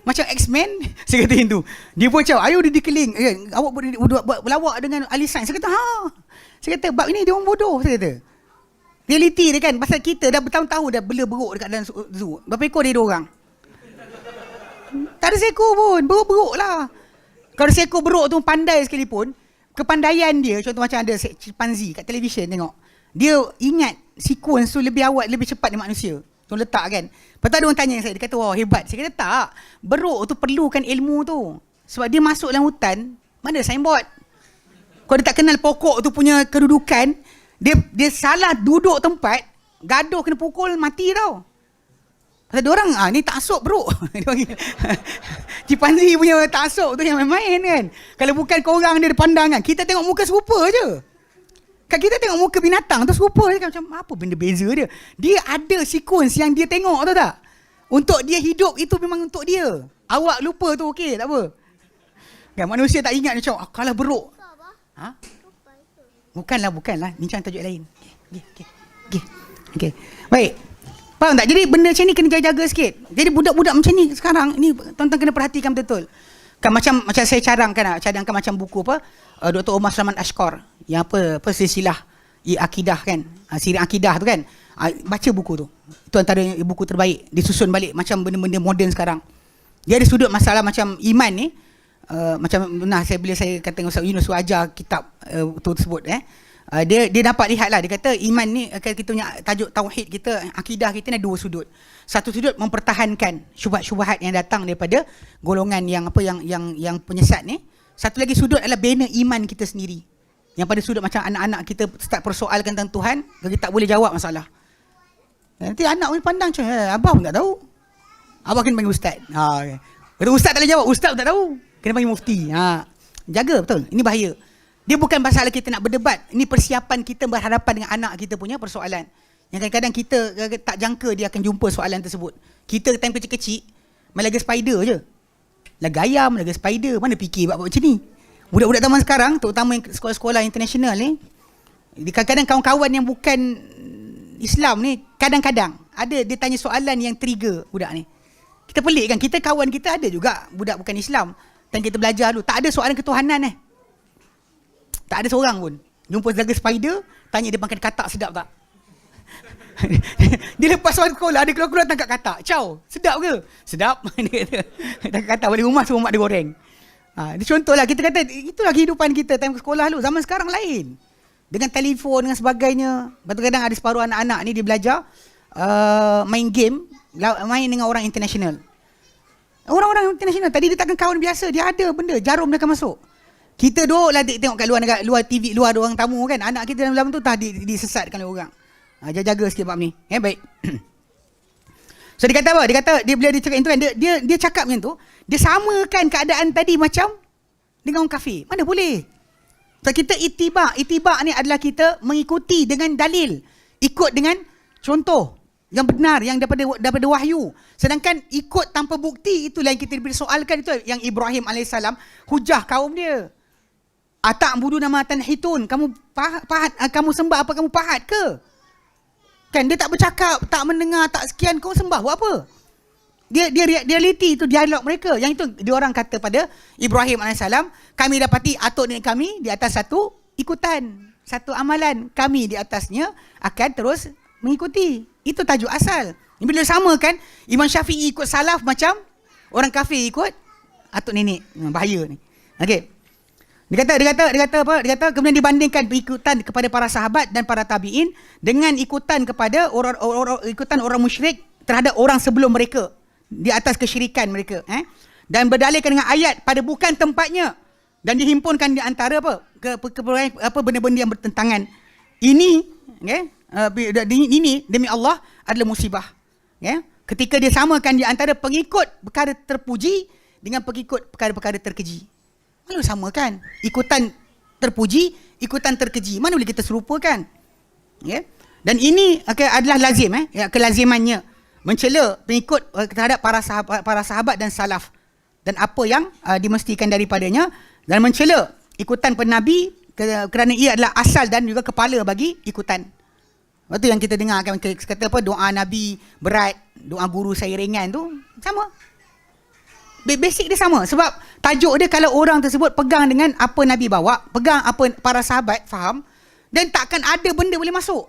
Macam X-Men. Saya kata itu. Dia pun macam ayo dia dikeling. Awak buat berlawak dengan ahli sains. Saya kata Saya kata bab ini dia orang bodoh. Saya kata. Realiti dia kan. Pasal kita dah bertahun-tahun dah bela beruk dekat dalam zoo. Berapa ekor dia orang? Tak ada seekor pun. Beruk-beruk lah. Kalau seekor beruk tu pandai sekalipun, kepandaian dia, contoh macam ada chimpanzee kat televisyen tengok. Dia ingat sequence tu lebih awal, lebih cepat daripada manusia. Tu letak kan. Lepas tu ada orang tanya saya, dia kata wah hebat. Saya kata tak. Beruk tu perlukan ilmu tu. Sebab dia masuk dalam hutan, mana ada signboard. Kalau dia tak kenal pokok tu punya kedudukan, dia salah duduk tempat, gaduh kena pukul mati tau. Pasal diorang ni taksub bro. Chimpanzee punya taksub tu yang main-main kan. Kalau bukan korang dia ada pandangan, kita tengok muka serupa je. Kan kita tengok muka binatang tu serupa je kan. Macam apa benda beza dia. Dia ada sequence yang dia tengok tu tak. Untuk dia hidup itu memang untuk dia. Awak lupa tu okey tak apa. Kan manusia tak ingat macam kalah beruk. Bukanlah. Bincang tajuk lain. Okey. Baik. Faham tak? Jadi benda macam ni kena jaga sikit. Jadi budak-budak macam ni sekarang ni tuan-tuan kena perhatikan betul-betul. Kan macam saya cadangkan macam buku Dr. Omar Sulaiman Ashkar yang silsilah akidah kan. Siri akidah tu kan. Baca buku tu. Itu antara buku terbaik. Disusun balik macam benda-benda moden sekarang. Dia ada sudut masalah macam iman ni. Macam bila saya kata dengan Ustaz Yunus ajar kitab tersebut dia dapat lihat lah. Dia kata iman ni kita punya tajuk tauhid kita, akidah kita ni ada dua sudut. Satu sudut mempertahankan syubhat-syubhat yang datang daripada golongan yang penyesat ni. Satu lagi sudut adalah bina iman kita sendiri. Yang pada sudut macam anak-anak kita start persoalkan tentang Tuhan, kita tak boleh jawab masalah. Nanti anak pun pandang macam abah pun tak tahu. Abah kena panggil ustaz. Okay. Kata ustaz tak boleh jawab, ustaz pun tak tahu. Kena panggil mufti. Jaga betul. Ini bahaya. Dia bukan pasal kita nak berdebat. Ini persiapan kita berhadapan dengan anak kita punya persoalan. Yang kadang-kadang kita tak jangka dia akan jumpa soalan tersebut. Kita time kecil-kecil, main laga spider je. Laga ayam, laga spider. Mana fikir buat macam ni? Budak-budak zaman sekarang, terutama yang sekolah-sekolah international ni, kadang-kadang kawan-kawan yang bukan Islam ni kadang-kadang ada dia tanya soalan yang trigger budak ni. Kita pelik kan, kita kawan kita ada juga budak bukan Islam. Dan kita belajar dulu, tak ada soalan ketuhanan Tak ada seorang pun. Jumpa jaga spider, tanya dia makan katak sedap tak? Dia lepas sekolah, dia keluar-keluar tangkap katak. Ciao, sedap ke? Sedap. Dia kata, tangkap katak balik rumah, semua mak dia goreng. Dia contohlah, kita kata, itulah kehidupan kita time sekolah dulu. Zaman sekarang lain. Dengan telefon, dengan sebagainya. Kadang-kadang ada separuh anak-anak ni, dia belajar main game, main dengan orang international. Orang-orang international, tadi dia takkan kawan biasa. Dia ada benda, jarum dia akan masuk. Kita duduk lah tengok kat luar TV, luar ada orang tamu kan. Anak kita dalam tu disesatkan oleh orang. Jaga sikit bab ni. Baik. So dia kata apa? Bila dia cakap itu kan, dia cakap macam tu, dia samakan keadaan tadi macam dengan orang kafir. Mana boleh? So kita itibak ni adalah kita mengikuti dengan dalil, ikut dengan contoh yang benar, yang daripada wahyu. Sedangkan ikut tanpa bukti, itulah yang kita dipersoalkan. Itu yang Ibrahim AS hujah kaum dia. Ata'budu nama tanhitun, kamu kamu sembah apa kamu pahat ke? Kan dia tak bercakap, tak mendengar, tak sekian, kau sembah buat apa? Dia reality itu, dialog mereka. Yang itu dia orang kata pada Ibrahim AS, kami dapati atuk nenek kami di atas satu ikutan, satu amalan, kami di atasnya akan terus mengikuti. Itu tajuk asal. Bila samakan, Imam Syafi'i ikut salaf macam orang kafir ikut atuk nenek. Bahaya ni. Okey. Dia kata apa? Dia kata kemudian dibandingkan ikutan kepada para sahabat dan para tabi'in dengan ikutan kepada orang musyrik terhadap orang sebelum mereka di atas kesyirikan mereka, dan berdalilkan dengan ayat pada bukan tempatnya dan dihimpunkan di antara benda-benda yang bertentangan. Ini demi Allah adalah musibah. Ketika dia samakan di antara pengikut perkara terpuji dengan pengikut perkara-perkara terkeji. Mana boleh samakan? Ikutan terpuji, ikutan terkeji. Mana boleh kita serupakan? Dan ini adalah lazim, kelazimannya mencela pengikut terhadap para sahabat dan salaf dan apa yang dimestikan daripadanya, dan mencela ikutan penabi kerana ia adalah asal dan juga kepala bagi ikutan. Itu yang kita dengar kan, kata apa, doa Nabi berat, doa guru saya ringan tu sama. Basic dia sama. Sebab tajuk dia, kalau orang tersebut pegang dengan apa Nabi bawa, pegang apa para sahabat faham, dan takkan ada benda boleh masuk.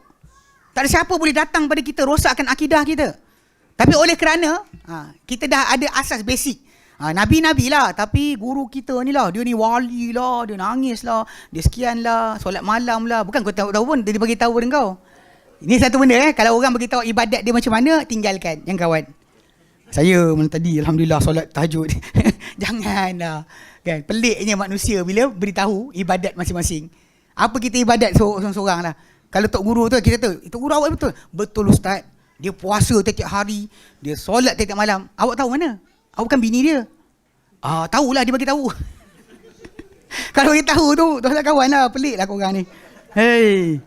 Tak ada siapa boleh datang pada kita rosakkan akidah kita. Tapi oleh kerana kita dah ada asas basic. Nabi-nabi lah, tapi guru kita ni lah, dia ni wali lah, dia nangis lah, dia sekian lah, solat malam lah. Bukan kau tahu pun, dia bagi tahu pada kau. Ini satu benda kalau orang bagi tahu ibadat dia macam mana, tinggalkan yang kawan. Saya malam tadi alhamdulillah solat tahajud. Janganlah. Kan peliknya manusia bila beritahu ibadat masing-masing. Apa kita ibadat seorang-seorang lah. Kalau tok guru tu kita tahu, tok guru awak betul. Betul ustaz. Dia puasa tiap hari, dia solat tiap malam. Awak tahu mana? Awak bukan bini dia. Tahulah dia bagi tahu. Kalau dia tahu tu, tuan kawan lah, peliklah korang ni. Hey.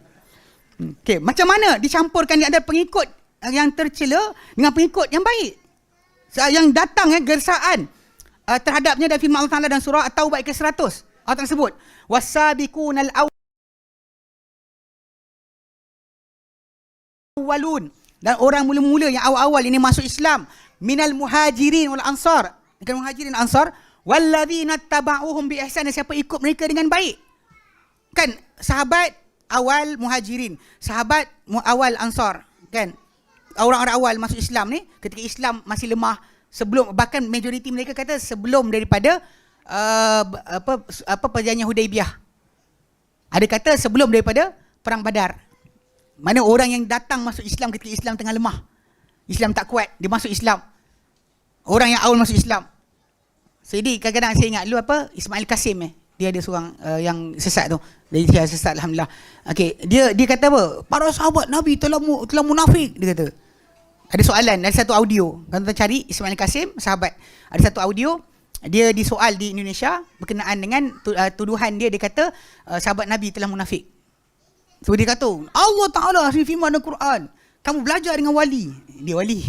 Okey, macam mana dicampurkan ada pengikut yang tercela dengan pengikut yang baik? Yang datang gersaan terhadapnya dari firman Allah Ta'ala dan surah At-Taubah ayat ke-100. Allah Ta'ala sebut wasabiqunal awwalun, dan orang mula-mula yang awal-awal ini masuk Islam, minal muhajirin wal ansar, dengan muhajirin ansar, walladzina tabauhum bi ihsan, siapa ikut mereka dengan baik. Kan sahabat awal muhajirin, sahabat awal ansar, kan orang-orang awal masuk Islam ni ketika Islam masih lemah, sebelum, bahkan majoriti mereka kata sebelum daripada perjanjian Hudaibiyah. Ada kata sebelum daripada perang Badar. Mana orang yang datang masuk Islam ketika Islam tengah lemah, Islam tak kuat, dia masuk Islam. Orang yang awal masuk Islam. Jadi kadang-kadang saya ingat dulu Ismail Kasim dia ada seorang yang sesat tu. Dia sesat alhamdulillah. Okey, dia kata apa? Para sahabat Nabi telah munafik, dia kata. Ada soalan, ada satu audio. Kalau kita cari Ismail Kasim, sahabat. Ada satu audio, dia disoal di Indonesia berkenaan dengan tuduhan dia kata sahabat Nabi telah munafik. So dia kata, Allah Ta'ala firman dalam Quran, kamu belajar dengan wali. Dia wali.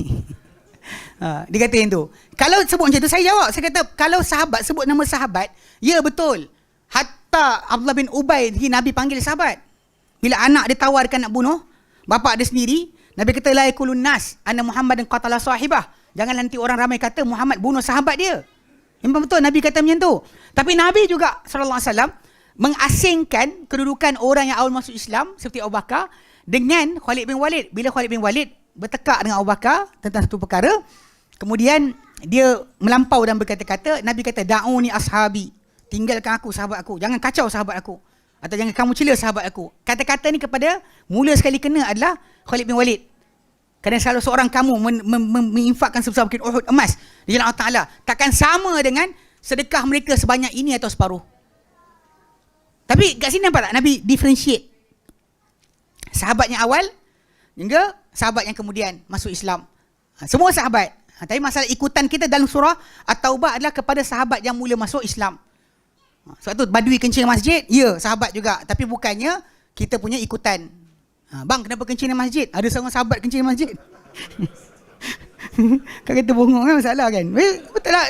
Dia kata yang tu. Kalau sebut macam tu, saya jawab. Saya kata, kalau sahabat sebut nama sahabat, ya betul. Hatta Abdullah bin Ubay, Nabi panggil sahabat. Bila anak dia tawarkan nak bunuh, Bapa dia sendiri, Nabi kata la yakulun nas anna Muhammadan qatala sahibah. Jangan nanti orang ramai kata Muhammad bunuh sahabat dia. Memang betul Nabi kata macam tu. Tapi Nabi juga sallallahu alaihi wasallam mengasingkan kedudukan orang yang awal masuk Islam seperti Abu Bakar dengan Khalid bin Walid. Bila Khalid bin Walid bertekak dengan Abu Bakar tentang satu perkara, kemudian dia melampau dan berkata-kata, Nabi kata da'uni ashabi, tinggalkan aku, sahabat aku, jangan kacau sahabat aku, atau jangan kamu cela sahabat aku. Kata-kata ni kepada mula sekali kena adalah Khalid bin Walid. Kerana salah seorang kamu menginfakkan sebesar bukit Uhud emas di jalan Allah Ta'ala, takkan sama dengan sedekah mereka sebanyak ini atau separuh. Tapi kat sini nampak tak Nabi differentiate sahabat yang awal hingga sahabat yang kemudian masuk Islam. Semua sahabat. Tapi masalah ikutan kita dalam surah At-Taubah adalah kepada sahabat yang mula masuk Islam. Sebab tu badui kencing masjid, ya sahabat juga, tapi bukannya kita punya ikutan. Bang, kenapa kencing di masjid? Ada seorang sahabat kencing di masjid. Kau kata bongong kan masalah kan? Betul lah,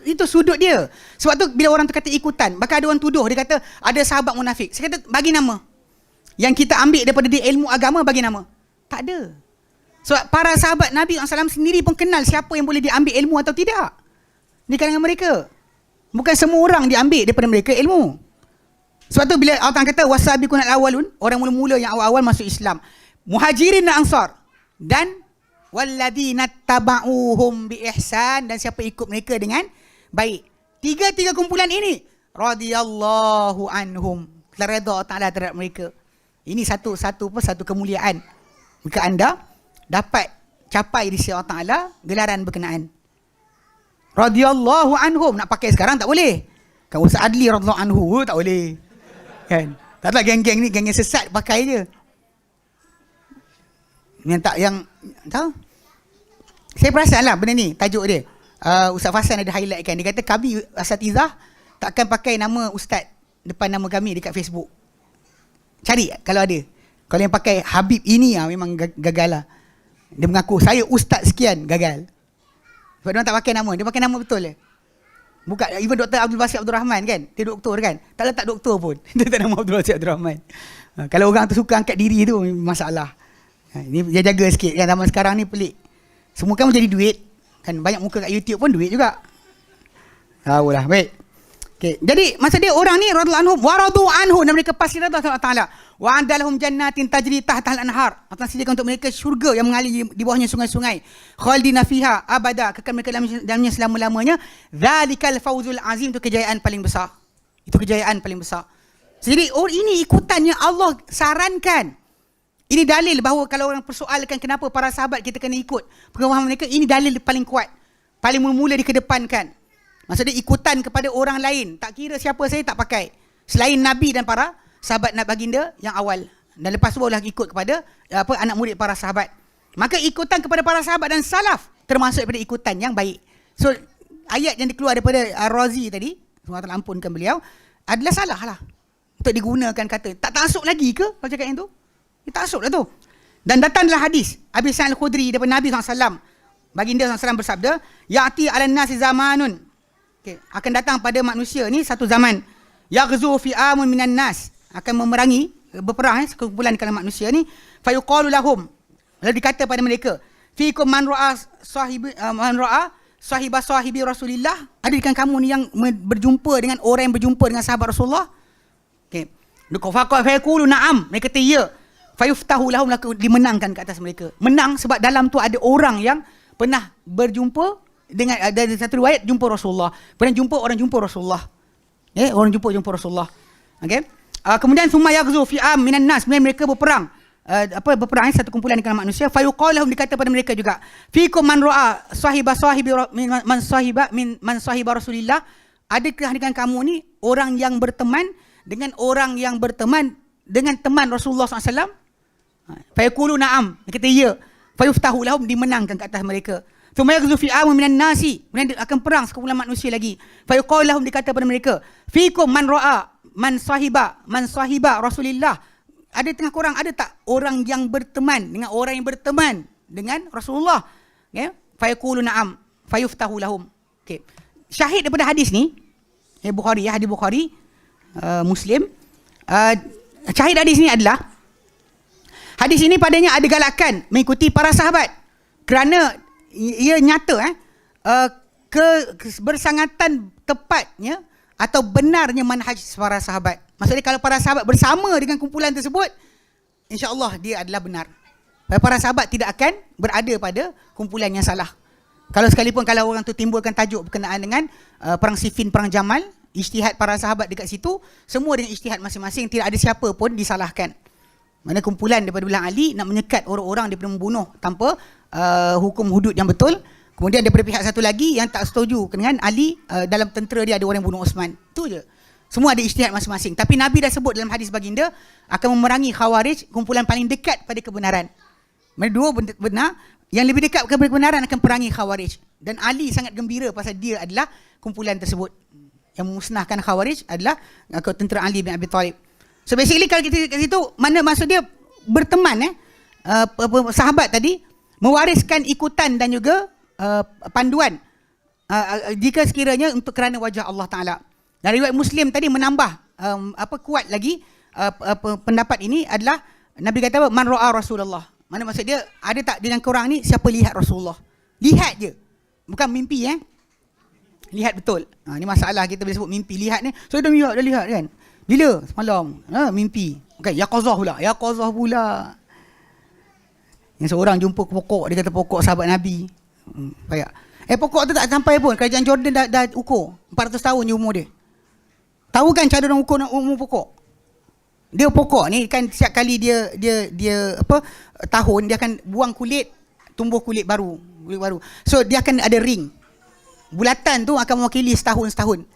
itu sudut dia. Sebab tu bila orang tu kata ikutan, bahkan ada orang tuduh, dia kata ada sahabat munafik. Saya kata bagi nama. Yang kita ambil daripada dia ilmu agama, bagi nama. Tak ada. Sebab para sahabat Nabi SAW sendiri pun kenal siapa yang boleh diambil ilmu atau tidak di kalangan mereka. Bukan semua orang diambil daripada mereka ilmu. Sebab tu bila Allah kata wasabiqun al-awwalun, orang mula-mula yang awal-awal masuk Islam, muhajirin dan ansar, dan walladzina tabauhum bi ihsan, dan siapa ikut mereka dengan baik. Tiga kumpulan ini radhiyallahu anhum, telah redha Allah Taala terhadap mereka. Ini satu kemuliaan jika anda dapat capai di sisi Allah Taala gelaran berkenaan. Radhiyallahu anhum nak pakai sekarang tak boleh. Kan Ustaz Adli radhiyallahu anhu tak boleh. Kan? Taklah geng-geng ni geng yang sesat pakai je. Yang tak yang tahu. Saya perasan lah benda ni, tajuk dia. Ustaz Fasan ada highlight kan. Dia kata kami asatizah takkan pakai nama ustaz depan nama kami dekat Facebook. Cari kalau ada. Kalau yang pakai Habib ini memang gagal lah. Dia mengaku saya ustaz sekian, gagal. Sebab dia tak pakai nama, dia pakai nama betul je. Bukan, even Dr. Abdul Basit Abdul Rahman kan, dia doktor kan, tak letak doktor pun. Dia tak nama Abdul Basit Abdul Rahman. Kalau orang tu suka angkat diri tu masalah. Ini dia jaga sikit kan, zaman sekarang ni pelik. Semua kan menjadi duit. Kan banyak muka kat YouTube pun duit juga. Tahulah, baik. Okay. Jadi masa dia orang ni radhiyallahu anhum wa radu anhu, dan mereka pasti redha Allah Taala. Wa andalahum jannatin tajri tahtal anhar, akan sediakan untuk mereka syurga yang mengalir di bawahnya sungai-sungai. Khalidina fiha abada, kekal mereka dalamnya selama-lamanya. Zalikal fawzul azim, itu kejayaan paling besar. Itu kejayaan paling besar. Jadi ini ikutan yang Allah sarankan. Ini dalil bahawa kalau orang persoalkan kenapa para sahabat kita kena ikut pemahaman mereka, ini dalil paling kuat, paling mula-mula dikedepankan. Maksudnya ikutan kepada orang lain, tak kira siapa saya tak pakai, selain Nabi dan para sahabat baginda yang awal, dan lepas tu barulah ikut kepada anak murid para sahabat. Maka ikutan kepada para sahabat dan salaf termasuk daripada ikutan yang baik. So ayat yang dikeluar daripada Ar-Razi tadi, semoga Allah ampunkan beliau, adalah salah lah untuk digunakan kata. Tak taksub lagi ke kalau cakap yang tu? Dia taksub lah tu. Dan datanglah hadis Abi Sa'id Al-Khudri daripada Nabi SAW. Baginda SAW bersabda, ya'ti 'alan nasi zamanun, okay, akan datang pada manusia ni satu zaman, yaghzu fi amun minan nas, akan memerangi, berperang sekumpulan di kalangan manusia ni, fayuqalu lahum, lalu dikata pada mereka, fiikum man ra'a sahibi Rasulillah, ada di kalangan kamu ni yang berjumpa dengan orang yang berjumpa dengan sahabat Rasulullah. Okey, fayaqulu na'am, mereka kata ya, fayuftahu lahum, dimenangkan ke atas mereka. Menang sebab dalam tu ada orang yang pernah berjumpa dengan, ada satu riwayat jumpa Rasulullah, pernah jumpa orang jumpa Rasulullah, orang jumpa Rasulullah. Okey, kemudian summa yaghzu fi am minan nas, kemudian mereka berperang, berperang satu kumpulan di kalangan manusia, fayuqal lahum, dikata pada mereka juga, fiikum man ra'a man sahiba Rasulillah, adakah di kalangan kamu ni orang yang berteman dengan orang yang berteman dengan teman Rasulullah SAW? Fayaqulu na'am, dia kata ya, fayuftahu lahum, dimenangkan ke atas mereka. Thumma yaghzu fi amun minan nasi, kemudian akan perang sekumpulan manusia lagi, fayuqal lahum, dikata pada mereka, fiikum man ra'a man sahiba Rasulillah, ada tengah korang ada tak orang yang berteman dengan orang yang berteman dengan Rasulullah? Okay? Fayaqulu na'am, fayuftahu lahum. Okay. Syahid daripada hadis ni, Bukhari, hadis Bukhari, Muslim, syahid hadis ni adalah Hadis ini padanya ada galakan mengikuti para sahabat kerana ia nyata bersangatan tepatnya atau benarnya manhaj para sahabat. Maksudnya kalau para sahabat bersama dengan kumpulan tersebut, insya-Allah dia adalah benar. Para sahabat tidak akan berada pada kumpulan yang salah. Kalau sekalipun kalau orang tu timbulkan tajuk berkenaan dengan perang Siffin, perang Jamal, ijtihad para sahabat dekat situ, semua dengan ijtihad masing-masing, tidak ada siapa pun disalahkan. Mana kumpulan daripada belah Ali nak menyekat orang-orang daripada membunuh tanpa hukum hudud yang betul. Kemudian daripada pihak satu lagi yang tak setuju dengan Ali, dalam tentera dia ada orang yang bunuh Osman. Itu je. Semua ada ijtihad masing-masing. Tapi Nabi dah sebut dalam hadis baginda akan memerangi Khawarij, kumpulan paling dekat pada kebenaran. Mana dua benar, yang lebih dekat kepada kebenaran akan perangi Khawarij. Dan Ali sangat gembira pasal dia adalah kumpulan tersebut. Yang memusnahkan Khawarij adalah tentera Ali bin Abi Thalib. So basically kalau kita kat situ, mana maksud dia berteman sahabat tadi mewariskan ikutan dan juga panduan jika sekiranya untuk kerana wajah Allah Taala. Dan riwayat Muslim tadi menambah kuat lagi pendapat ini adalah Nabi kata apa? Man ra'a Rasulullah. Mana maksud dia, ada tak dengan korang ni siapa lihat Rasulullah? Lihat je. Bukan mimpi Lihat betul. Ni masalah kita bila sebut mimpi lihat ni. So dah lihat kan. Bila? Semalam. Mimpi. Bukan yaqazah pula. Yang seorang jumpa pokok, dia kata pokok sahabat Nabi. Payah. Pokok tu tak sampai pun. Kerajaan Jordan dah ukur 400 tahun je umur dia. Tahu kan cara orang ukur umur pokok? Dia pokok ni kan setiap kali dia tahun dia akan buang kulit, tumbuh kulit baru. So dia akan ada ring. Bulatan tu akan mewakili setahun.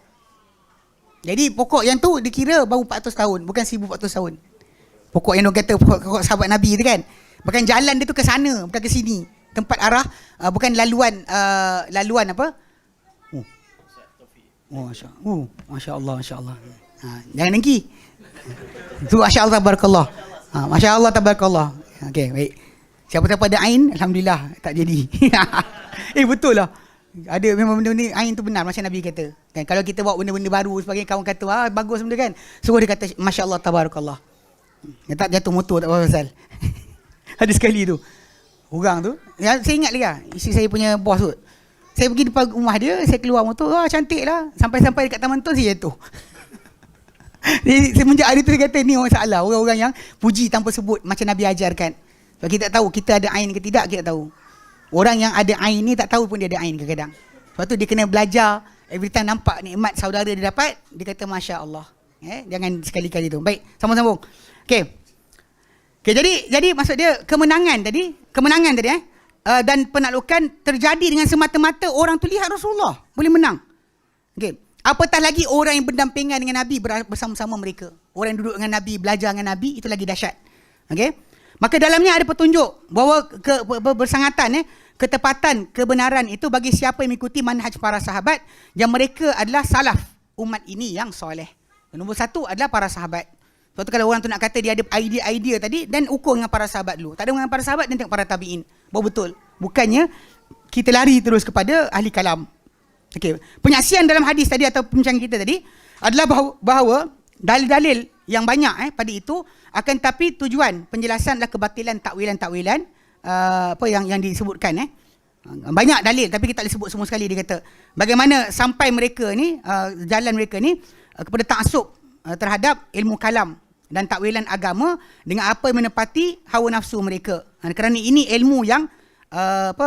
Jadi pokok yang tu dikira baru 400 tahun, bukan 1400 tahun. Pokok yang orang kata pokok sahabat Nabi tu kan. Bahkan jalan dia tu ke sana, bukan ke sini. Tempat arah bukan laluan apa? Masya Allah. Jangan dengki. Tu masya-Allah tabarakallah. Masya-Allah tabarakallah. Okey, baik. Siapa-siapa ada ain, alhamdulillah tak jadi. Betul lah. Ada memang benda ni ain tu benar macam Nabi kata. Kan kalau kita buat benda-benda baru sebagainya, kawan kata bagus benda kan. Semua dia kata masya-Allah tabarakallah. Dia tak jatuh motor tak apa pasal. Ada sekali tu. Orang tu, ya, saya ingat lagi isteri saya punya bos tu. Saya pergi depan rumah dia, saya keluar motor, cantik lah. Sampai dekat taman tu saya jatuh. Jadi semenjak hari tu dia kata ni orang salah, orang-orang yang puji tanpa sebut macam Nabi ajarkan. Sebab kita tak tahu kita ada ain ke tidak, kita tak tahu. Orang yang ada ain ni tak tahu pun dia ada ain kadang-kadang. Sebab tu dia kena belajar, every time nampak nikmat saudara dia dapat, dia kata Masya Allah. Jangan sekali-kali tu. Baik, sambung-sambung. Okey, jadi maksud dia kemenangan tadi dan penaklukan terjadi dengan semata-mata orang tu lihat Rasulullah boleh menang. Okey. Apatah lagi orang yang berdampingan dengan Nabi bersama-sama mereka. Orang yang duduk dengan Nabi, belajar dengan Nabi, itu lagi dahsyat. Okey? Maka dalamnya ada petunjuk bahawa bersangatan ketepatan kebenaran itu bagi siapa yang mengikuti manhaj para sahabat yang mereka adalah salaf umat ini yang soleh. Nombor satu adalah para sahabat. Sebab tu kalau orang tu nak kata dia ada idea tadi, dan ukur dengan para sahabat dulu. Tak ada dengan para sahabat, dan tengok para tabi'in. Baru betul. Bukannya kita lari terus kepada ahli kalam. Okey, penyaksian dalam hadis tadi atau perbincangan kita tadi adalah bahawa dalil-dalil yang banyak pada itu akan tapi tujuan penjelasan adalah kebatilan takwilan yang disebutkan banyak dalil tapi kita tak boleh sebut semua sekali. Dia kata bagaimana sampai mereka ni jalan mereka ni kepada taksub terhadap ilmu kalam dan takwilan agama dengan apa yang menepati hawa nafsu mereka. Kerana ini ilmu yang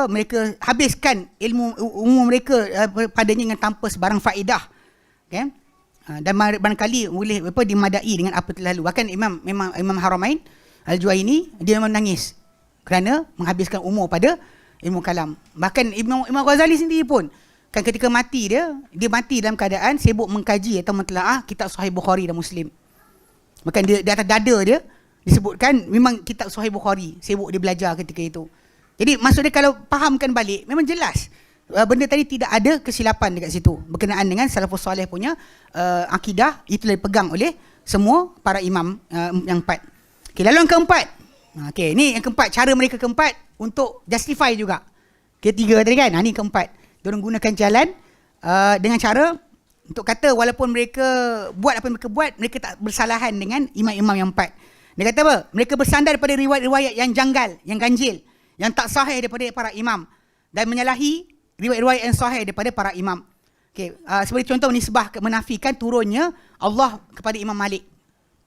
mereka habiskan ilmu umum mereka padanya dengan tanpa sebarang faedah. Okay? Dan barangkali boleh dimadai dengan apa telah lalu. Bahkan Imam Haramain Al-Juwaini dia memang menangis kerana menghabiskan umur pada ilmu kalam. Bahkan Imam Ghazali sendiri pun kan ketika mati dia mati dalam keadaan sibuk mengkaji atau mentelaah kitab Sahih Bukhari dan Muslim. Bahkan dia di atas dada dia disebutkan memang kitab Sahih Bukhari, sibuk dia belajar ketika itu. Jadi maksudnya kalau fahamkan balik memang jelas benda tadi tidak ada kesilapan dekat situ berkenaan dengan salafus soleh punya akidah. Itulah dipegang oleh semua para imam yang empat. Okey, lalu yang keempat. Okey, ni yang keempat, cara mereka keempat untuk justify juga. Ketiga tadi kan, ni keempat. Diorang gunakan jalan dengan cara untuk kata walaupun mereka buat apa yang mereka buat, mereka tak bersalahan dengan imam-imam yang empat. Dia kata apa? Mereka bersandar pada riwayat-riwayat yang janggal, yang ganjil, yang tak sahih daripada para imam dan menyalahi riwayat-riwayat yang sahih daripada para imam. Okey, sebagai contoh nisbah menafikan turunnya Allah kepada Imam Malik.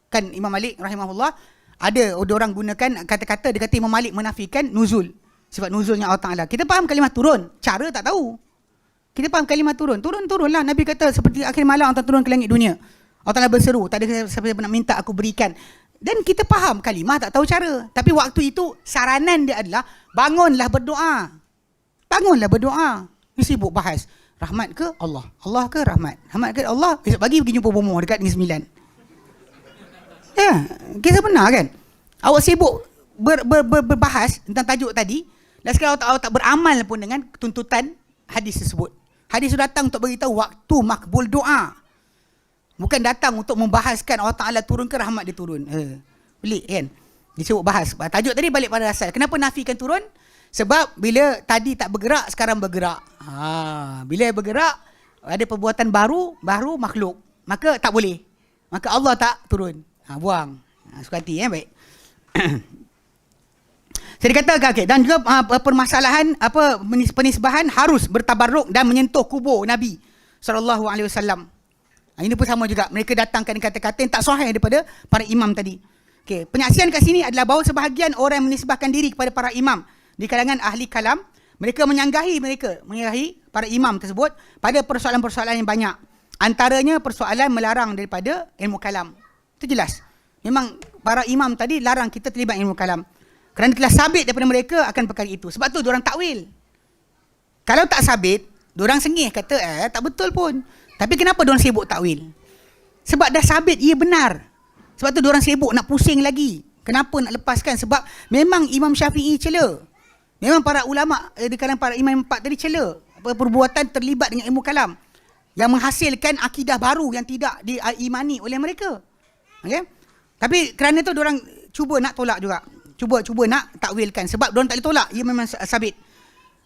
Kan Imam Malik rahimahullah ada orang gunakan kata-kata, dia kata Imam Malik menafikan nuzul. Sebab nuzulnya Allah Ta'ala. Kita faham kalimah turun, cara tak tahu. Kita faham kalimah turun. Turun-turunlah. Nabi kata seperti akhir malam Allah turun ke langit dunia. Allah Ta'ala berseru, tak ada siapa nak minta aku berikan. Dan kita faham kalimah, tak tahu cara. Tapi waktu itu saranan dia adalah bangunlah berdoa. Bangunlah berdoa. Dia sibuk bahas. Rahmat ke Allah? Allah ke rahmat? Rahmat ke Allah? Besok pagi pergi jumpa bomoh dekat Negeri Sembilan. Ya, kisah benar kan? Awak sibuk berbahas tentang tajuk tadi, dan sekarang awak tak beramal pun dengan tuntutan hadis tersebut. Hadis itu datang untuk beritahu waktu makbul doa. Bukan datang untuk membahaskan Allah Ta'ala turun ke rahmat dia turun. Pelik kan? Dia sibuk bahas. Tajuk tadi balik pada asal. Kenapa nafikan turun? Sebab bila tadi tak bergerak, sekarang bergerak. Bila bergerak, ada perbuatan baru makhluk. Maka tak boleh. Maka Allah tak turun. Buang. Suka hati baik. Saya dikatakan okay. Dan juga permasalahan penisbahan harus bertabarruk dan menyentuh kubur Nabi SAW. Ini pun sama juga. Mereka datangkan kata-kata yang tak sahih daripada para imam tadi. Okay. Penyaksian kat sini adalah bahawa sebahagian orang yang menisbahkan diri kepada para imam di kalangan ahli kalam, mereka menyanggahi para imam tersebut pada persoalan-persoalan yang banyak. Antaranya persoalan melarang daripada ilmu kalam. Itu jelas. Memang para imam tadi larang kita terlibat ilmu kalam. Kerana telah sabit daripada mereka akan perkara itu. Sebab tu diorang takwil. Kalau tak sabit, diorang sengih kata tak betul pun. Tapi kenapa diorang sibuk takwil? Sebab dah sabit ia benar. Sebab tu diorang sibuk nak pusing lagi. Kenapa nak lepaskan? Sebab memang Imam Syafi'i cela. Memang para ulama di kalangan para imam empat tadi cela perbuatan terlibat dengan ilmu kalam yang menghasilkan akidah baru yang tidak diimani oleh mereka. Okey? Tapi kerana tu diorang cuba nak tolak juga. Cuba nak takwilkan sebab diorang tak boleh tolak, ia memang sabit.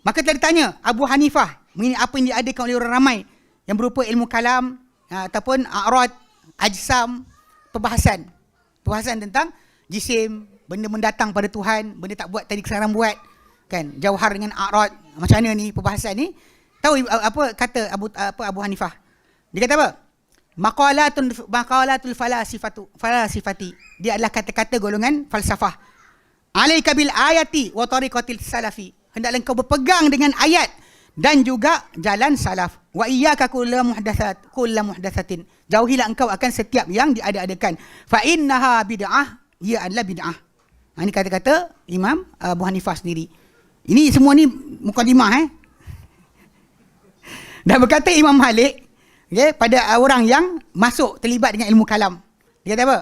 Maka telah ditanya Abu Hanifah mengenai apa yang diadakan oleh orang ramai yang berupa ilmu kalam ataupun a'rad, ajsam, perbahasan tentang jisim, benda mendatang pada Tuhan, benda tak buat tadi sekarang buat. Kan, jauhar dengan a'rad, macam mana ni perbahasan ni? Tahu apa kata Abu Hanifah? Dia kata apa? Maqalatul falasifati. Dia adalah kata-kata golongan falsafah. Alaika bil ayati wa tariqatil salafi. Hendaklah engkau berpegang dengan ayat dan juga jalan salaf. Wa iyyaka kullu muhdatsatin. Jauhilah engkau akan setiap yang diada-adakan. Fa innaha bid'ah, ia adalah bid'ah. Ini kata-kata Imam Abu Hanifah sendiri. Ini semua ni mukadimah Dan berkata Imam Malik pada orang yang masuk terlibat dengan ilmu kalam. Dia kata apa?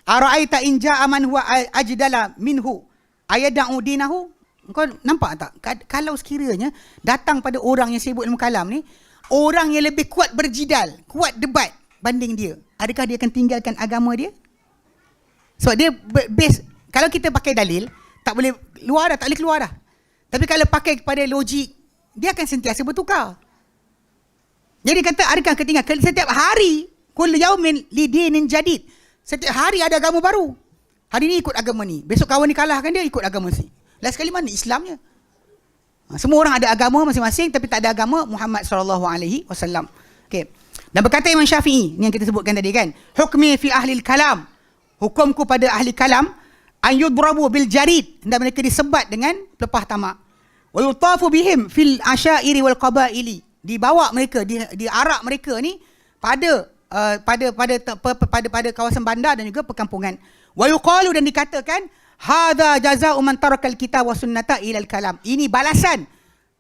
Ara'aita in ja'a man huwa ajdala minhu ayada'u dinahu. Kau nampak tak? Kalau sekiranya datang pada orang yang sibuk ilmu kalam ni, orang yang lebih kuat berjidal, kuat debat banding dia, adakah dia akan tinggalkan agama dia? Sebab dia base, kalau kita pakai dalil, tak boleh keluar dah. Tapi kalau pakai kepada logik, dia akan sentiasa bertukar. Jadi kata adakah ketinggalan? Setiap hari, kullu yaumin lidinin jadid. Setiap hari ada agama baru. Hari ni ikut agama ni. Besok kawan ni kalahkan dia, ikut agama si. Last sekali mana Islamnya? Semua orang ada agama masing-masing, tapi tak ada agama Muhammad SAW. Okay. Dan berkata Imam Syafi'i, ni yang kita sebutkan tadi kan. Hukmi fi ahli kalam. Hukumku pada ahli kalam. An yudrabu bil jarid. Dan mereka disebat dengan pelepah tamak. Wa yutafu bihim fil asyairi wal qabaili. Dibawa mereka, diarak mereka ni pada kawasan bandar dan juga perkampungan. Wa yuqalu, dan dikatakan hadza jazaa'u man tarakal kitab wa sunnata ilal kalam. Ini balasan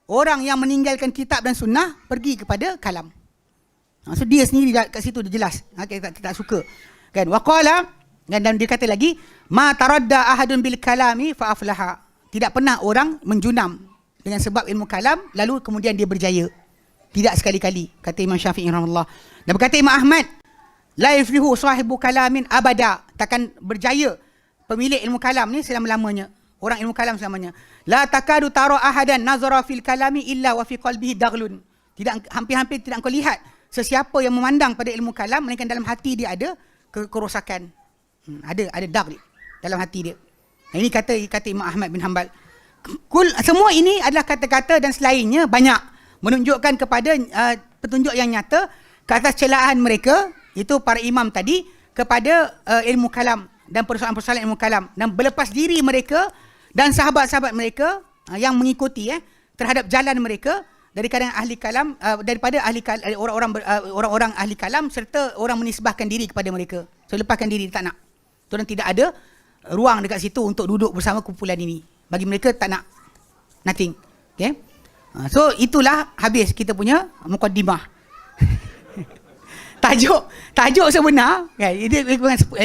orang yang meninggalkan kitab dan sunnah pergi kepada kalam. So dia sendiri kat situ dia jelas. Kita tak suka. Kan? Wa qala, dan dia kata lagi, ma taradda ahadun bil kalami fa aflaha. Tidak pernah orang menjunam dengan sebab ilmu kalam lalu kemudian dia berjaya. Tidak sekali-kali, kata Imam Syafi'i rahimahullah. Dan berkata Imam Ahmad, la yuflihu sahibu kalamin abada. Takkan berjaya pemilik ilmu kalam ni selama-lamanya. Orang ilmu kalam selamanya. La takadu tara ahadan nazara fil kalami illa wa fi qalbihi daglun. Tidak, hampir-hampir tidak kau lihat sesiapa yang memandang pada ilmu kalam melainkan dalam hati dia ada kerosakan. Ada dagl. dalam hati dia. Ini kata Imam Ahmad bin Hanbal. Semua ini adalah kata-kata dan selainnya banyak menunjukkan kepada petunjuk yang nyata ke atas celaan mereka, itu para imam tadi, kepada ilmu kalam dan persoalan-persoalan ilmu kalam, dan berlepas diri mereka dan sahabat-sahabat mereka yang mengikuti terhadap jalan mereka daripada orang-orang ahli kalam, serta orang menisbahkan diri kepada mereka. So lepaskan diri, tak nak. Diorang tidak ada ruang dekat situ untuk duduk bersama kumpulan ini. Bagi mereka tak nak, nothing. Okay? So itulah habis kita punya mukaddimah. tajuk sebenar kan,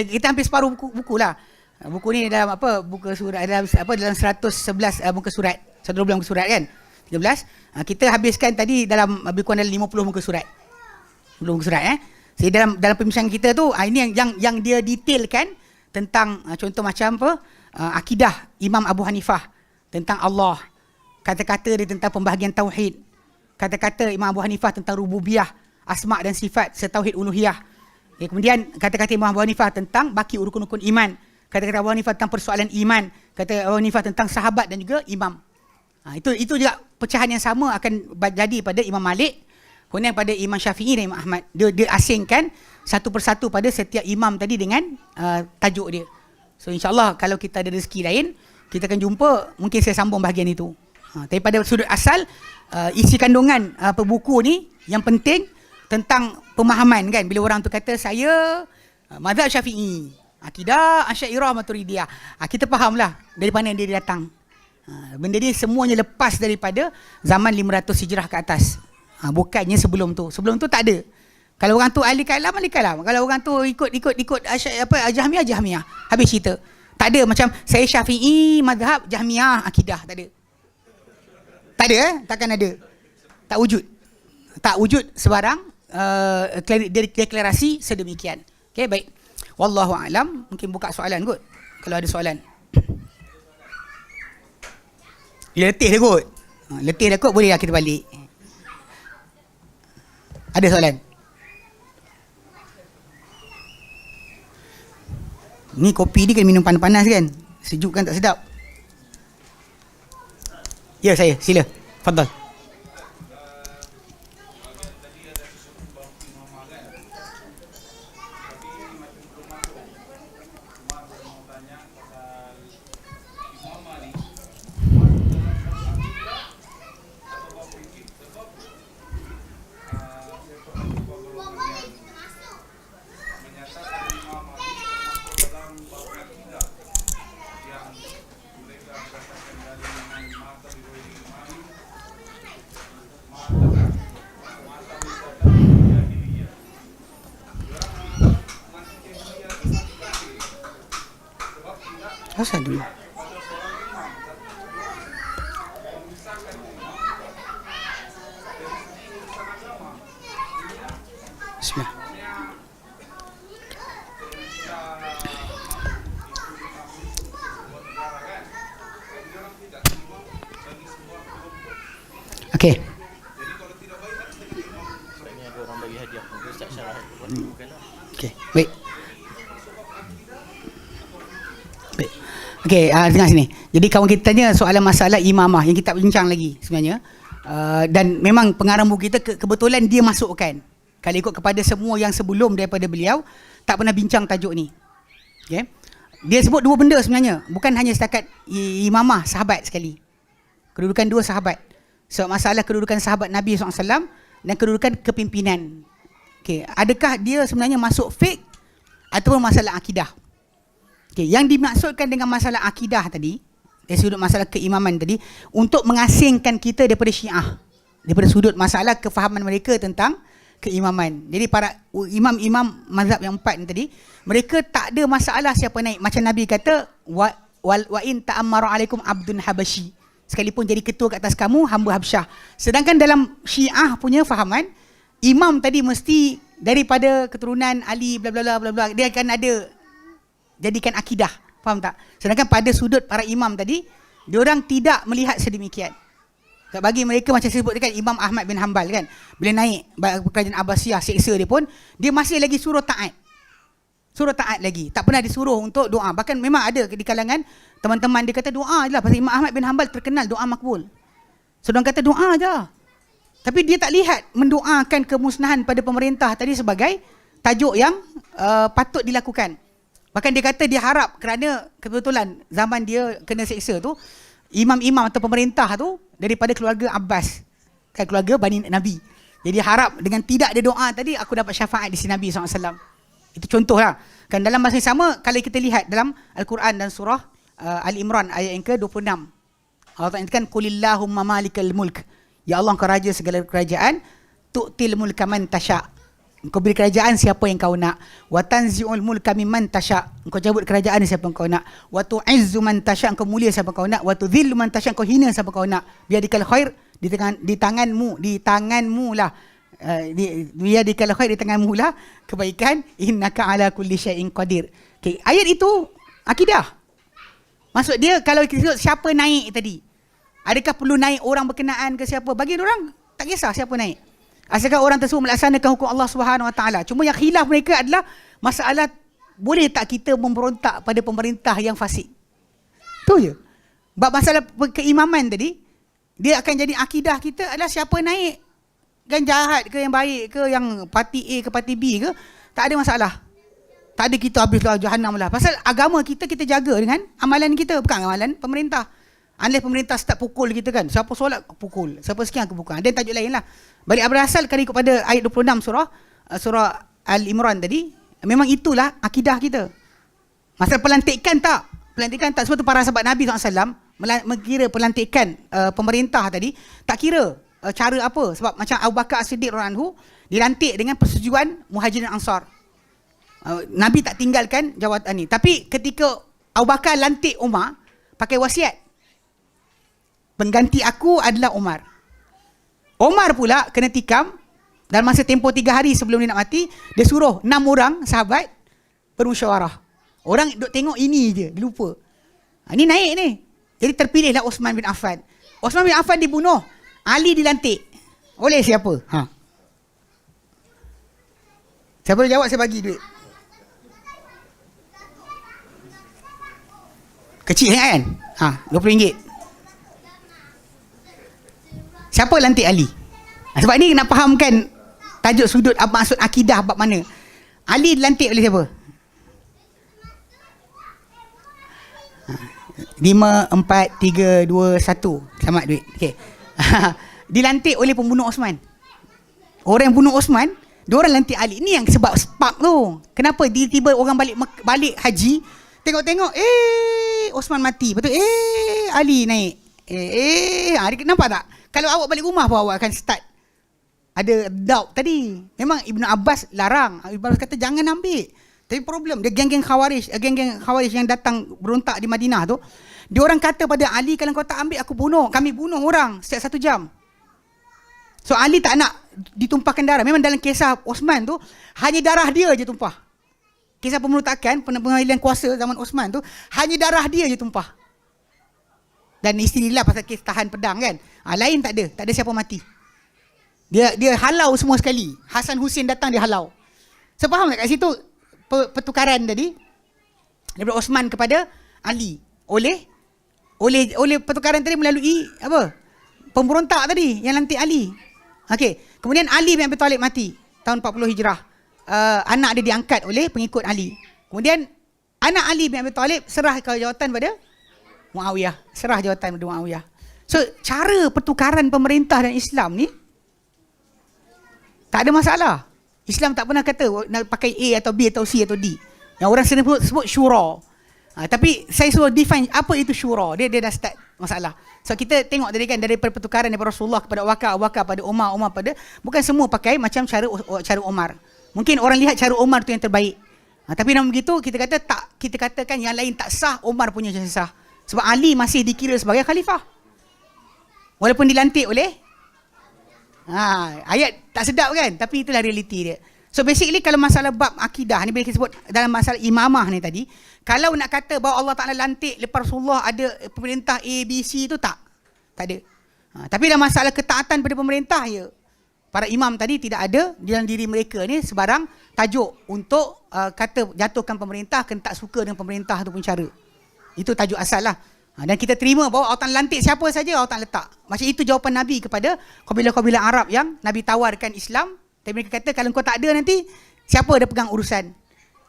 kita hampir separuh buku lah. Buku ni dalam buku surat dalam 111 muka surat, 112 muka surat kan, 13. Kita habiskan tadi dalam lebih kurang dalam 50 muka surat. 50 muka surat Jadi dalam pembincangan kita tu, ini yang dia detailkan tentang contoh macam akidah Imam Abu Hanifah tentang Allah, kata-kata dia tentang pembahagian tauhid, kata-kata Imam Abu Hanifah tentang rububiyah, asma' dan sifat setauhid uluhiyah. Kemudian kata-kata Imam Abu Hanifah tentang baki rukun-rukun iman, kata-kata Abu Hanifah tentang persoalan iman, kata Abu Hanifah tentang sahabat dan juga imam. Itu juga pecahan yang sama akan jadi pada Imam Malik, kemudian pada Imam Syafi'i dan Imam Ahmad. Dia asingkan satu persatu pada setiap imam tadi dengan tajuk dia. So insyaAllah kalau kita ada rezeki lain, kita akan jumpa, mungkin saya sambung bahagian itu. Tapi pada sudut asal, isi kandungan buku ni yang penting tentang pemahaman kan. Bila orang tu kata saya mazhab Syafi'i, akidah Asy'ariyah Maturidiyah, kita fahamlah dari mana dia datang. Benda ni semuanya lepas daripada zaman 500 Hijrah ke atas. Bukannya sebelum tu. Sebelum tu tak ada. Kalau orang tu ahli kalam. Kalau orang tu ikut Jahmiyah. Habis cerita. Tak ada macam saya Syafi'i, mazhab Jahmiyah, akidah. Tak ada. Tak ada takkan ada. Tak wujud. Tak wujud sebarang deklarasi sedemikian. Okey, baik. Wallahu a'lam. Mungkin buka soalan kot. Kalau ada soalan. Letih dah kot. Letih dah kot, bolehlah kita balik. Ada soalan? Ni kopi ni kena minum panas-panas kan? Sejuk kan tak sedap. Ya, saya. Sila. Fadal. Asal dulu. Bismillah. Okey. Okey, baik. Okey, tengah sini. Jadi kawan kita tanya soalan masalah imamah yang kita bincang lagi sebenarnya. Dan memang pengarang buku kita kebetulan dia masukkan. Kalau ikut kepada semua yang sebelum daripada beliau, tak pernah bincang tajuk ni. Okey. Dia sebut dua benda sebenarnya. Bukan hanya setakat imamah sahabat sekali. Kedudukan dua sahabat. So, masalah kedudukan sahabat Nabi SAW dan kedudukan kepimpinan. Okey, adakah dia sebenarnya masuk fiqh ataupun masalah akidah? Okay, yang dimaksudkan dengan masalah akidah tadi, dari sudut masalah keimaman tadi, untuk mengasingkan kita daripada Syiah, daripada sudut masalah kefahaman mereka tentang keimaman. Jadi para imam-imam mazhab yang empat ni tadi, mereka tak ada masalah siapa naik. Macam Nabi kata, wa in ta'ammara alaikum abdun habashi, sekalipun jadi ketua ke atas kamu hamba Habsyah. Sedangkan dalam Syiah punya fahaman, imam tadi mesti daripada keturunan Ali bla bla bla bla, dia akan ada jadikan akidah, faham tak? Sedangkan pada sudut para imam tadi, diorang tidak melihat sedemikian. Bagi mereka macam saya sebut kan, Imam Ahmad bin Hanbal kan, bila naik kerajaan Abbasiyah seksa dia pun, dia masih lagi suruh taat. Suruh taat lagi. Tak pernah disuruh untuk doa. Bahkan memang ada di kalangan teman-teman dia kata doa je lah. Pasal Imam Ahmad bin Hanbal terkenal doa makbul. So, dia kata doa je. Tapi dia tak lihat mendoakan kemusnahan pada pemerintah tadi sebagai tajuk yang patut dilakukan. Bahkan dia kata dia harap kerana kebetulan zaman dia kena seksa tu, imam-imam atau pemerintah tu daripada keluarga Abbas. Kan keluarga Bani Nabi. Jadi harap dengan tidak ada doa tadi, aku dapat syafaat di sisi Nabi SAW. Itu contohlah. Kan dalam masa yang sama, kalau kita lihat dalam Al-Quran dan surah Ali Imran ayat yang ke-26. Allah Ta'ala katakan, Qulillahumma malikal mulk. Ya Allah, engkau raja segala kerajaan. Tu'til mulka man tasha'. Engkau beri kerajaan siapa yang kau nak. Wa tanzi'ul mulka mimman tasha'. Engkau cabut kerajaan siapa yang kau nak. Wa tu'izzu man tasha'. Engkau mulia siapa kau nak. Wa tudhillu man tasha'. Engkau hina siapa kau nak. Biadikal khair. Di tanganmu lah. Biadikal khair, di tanganmu lah kebaikan. Innaka ala kulli syai'in qadir. Okay. Ayat itu akidah. Maksud dia kalau kita siapa naik tadi, adakah perlu naik orang berkenaan ke siapa? Bagi orang tak kisah siapa naik. Asalkan orang tersebut melaksanakan hukum Allah Subhanahu Wa Taala. Cuma yang khilaf mereka adalah masalah boleh tak kita memberontak pada pemerintah yang fasik. Tu je. Bab masalah keimaman tadi, dia akan jadi akidah kita adalah siapa naik, kan jahat ke yang baik ke, yang parti A ke parti B ke, tak ada masalah. Tak ada kita habislah jahannam lah. Pasal agama kita jaga dengan amalan kita, bukan amalan pemerintah. Unless pemerintah start pukul kita kan. Siapa solat pukul, siapa sekian aku pukul. Ada tajuk lain lah. Balik berasal kalau ikut pada ayat 26 surah Al-Imran tadi, memang itulah akidah kita. Masalah pelantikan tak? Pelantikan tak. Sebab tu para sahabat Nabi SAW mengira pelantikan pemerintah tadi, tak kira cara apa. Sebab macam Abu Bakar As-Siddiq radhiyallahu anhu dilantik dengan persetujuan Muhajirin Ansar. Nabi tak tinggalkan jawatan ni. Tapi ketika Abu Bakar lantik Umar, pakai wasiat, pengganti aku adalah Umar. Umar pula kena tikam dalam masa tempoh 3 hari sebelum dia nak mati. Dia suruh 6 orang sahabat bermusyawarah. Orang duk tengok ini je, dia lupa. Ni naik ni. Jadi terpilihlah Osman bin Affan. Osman bin Affan dibunuh, Ali dilantik. Oleh siapa? Siapa boleh jawab, saya bagi duit. Kecil kan? RM20. Siapa lantik Ali? Sebab ni nak fahamkan tajuk sudut apa maksud akidah bab mana. Ali dilantik oleh siapa? 5, 4, 3, 2, 1. Selamat duit. Okay. Dilantik oleh pembunuh Osman. Orang yang bunuh Osman, diorang lantik Ali. Ni yang sebab spark tu. Kenapa tiba-tiba orang balik haji, tengok-tengok, Osman mati. Betul, Ali naik. Nampak tak? Kalau awak balik rumah pun awak akan start ada doubt tadi. Memang Ibn Abbas larang. Ibn Abbas kata jangan ambil. Tapi problem dia geng-geng Khawarij yang datang berontak di Madinah tu, dia orang kata pada Ali, kalau kau tak ambil aku bunuh. Kami bunuh orang setiap 1 jam. So Ali tak nak ditumpahkan darah. Memang dalam kisah Osman tu hanya darah dia je tumpah. Kisah pemberontakan, pengalihan kuasa zaman Osman tu hanya darah dia je tumpah. Dan istilah pasal kes tahan pedang kan. Lain tak ada siapa mati. Dia halau semua sekali. Hasan Hussein datang dia halau. So faham tak kat situ pertukaran tadi daripada Osman kepada Ali oleh pertukaran tadi melalui apa? Pemberontak tadi yang lantik Ali. Okey, kemudian Ali bin Abi Talib mati tahun 40 Hijrah. Anak dia diangkat oleh pengikut Ali. Kemudian anak Ali bin Abi Talib serah jawatan pada Muawiyah. Serah jawatan pada Muawiyah. So, cara pertukaran pemerintah dan Islam ni tak ada masalah. Islam tak pernah kata nak pakai A atau B atau C atau D. Yang orang sering sebut syura. Tapi saya suruh define apa itu syura. Dia dah start masalah. So kita tengok tadi kan, dari pertukaran daripada Rasulullah kepada Abu Bakar pada Umar pada, bukan semua pakai macam cara Umar. Mungkin orang lihat cara Umar tu yang terbaik. Tapi namun begitu kita katakan yang lain tak sah, Umar punya je sah. Sebab Ali masih dikira sebagai khalifah. Walaupun dilantik oleh ayat tak sedap kan, tapi itulah realiti dia. So basically kalau masalah bab akidah ni, bila kita sebut dalam masalah imamah ni tadi, kalau nak kata bahawa Allah Ta'ala lantik lepas Rasulullah ada pemerintah A, B, C tu tak ada. Tapi dalam masalah ketaatan pada pemerintah ya, para imam tadi tidak ada dalam diri mereka ni sebarang tajuk untuk kata jatuhkan pemerintah, kena tak suka dengan pemerintah ataupun cara. Itu tajuk asal lah. Dan kita terima bahawa awak tak lantik siapa saja, awak tak letak. Macam itu jawapan Nabi kepada kabilah-kabilah Arab yang Nabi tawarkan Islam. Tapi mereka kata kalau kau tak ada nanti, siapa dia pegang urusan?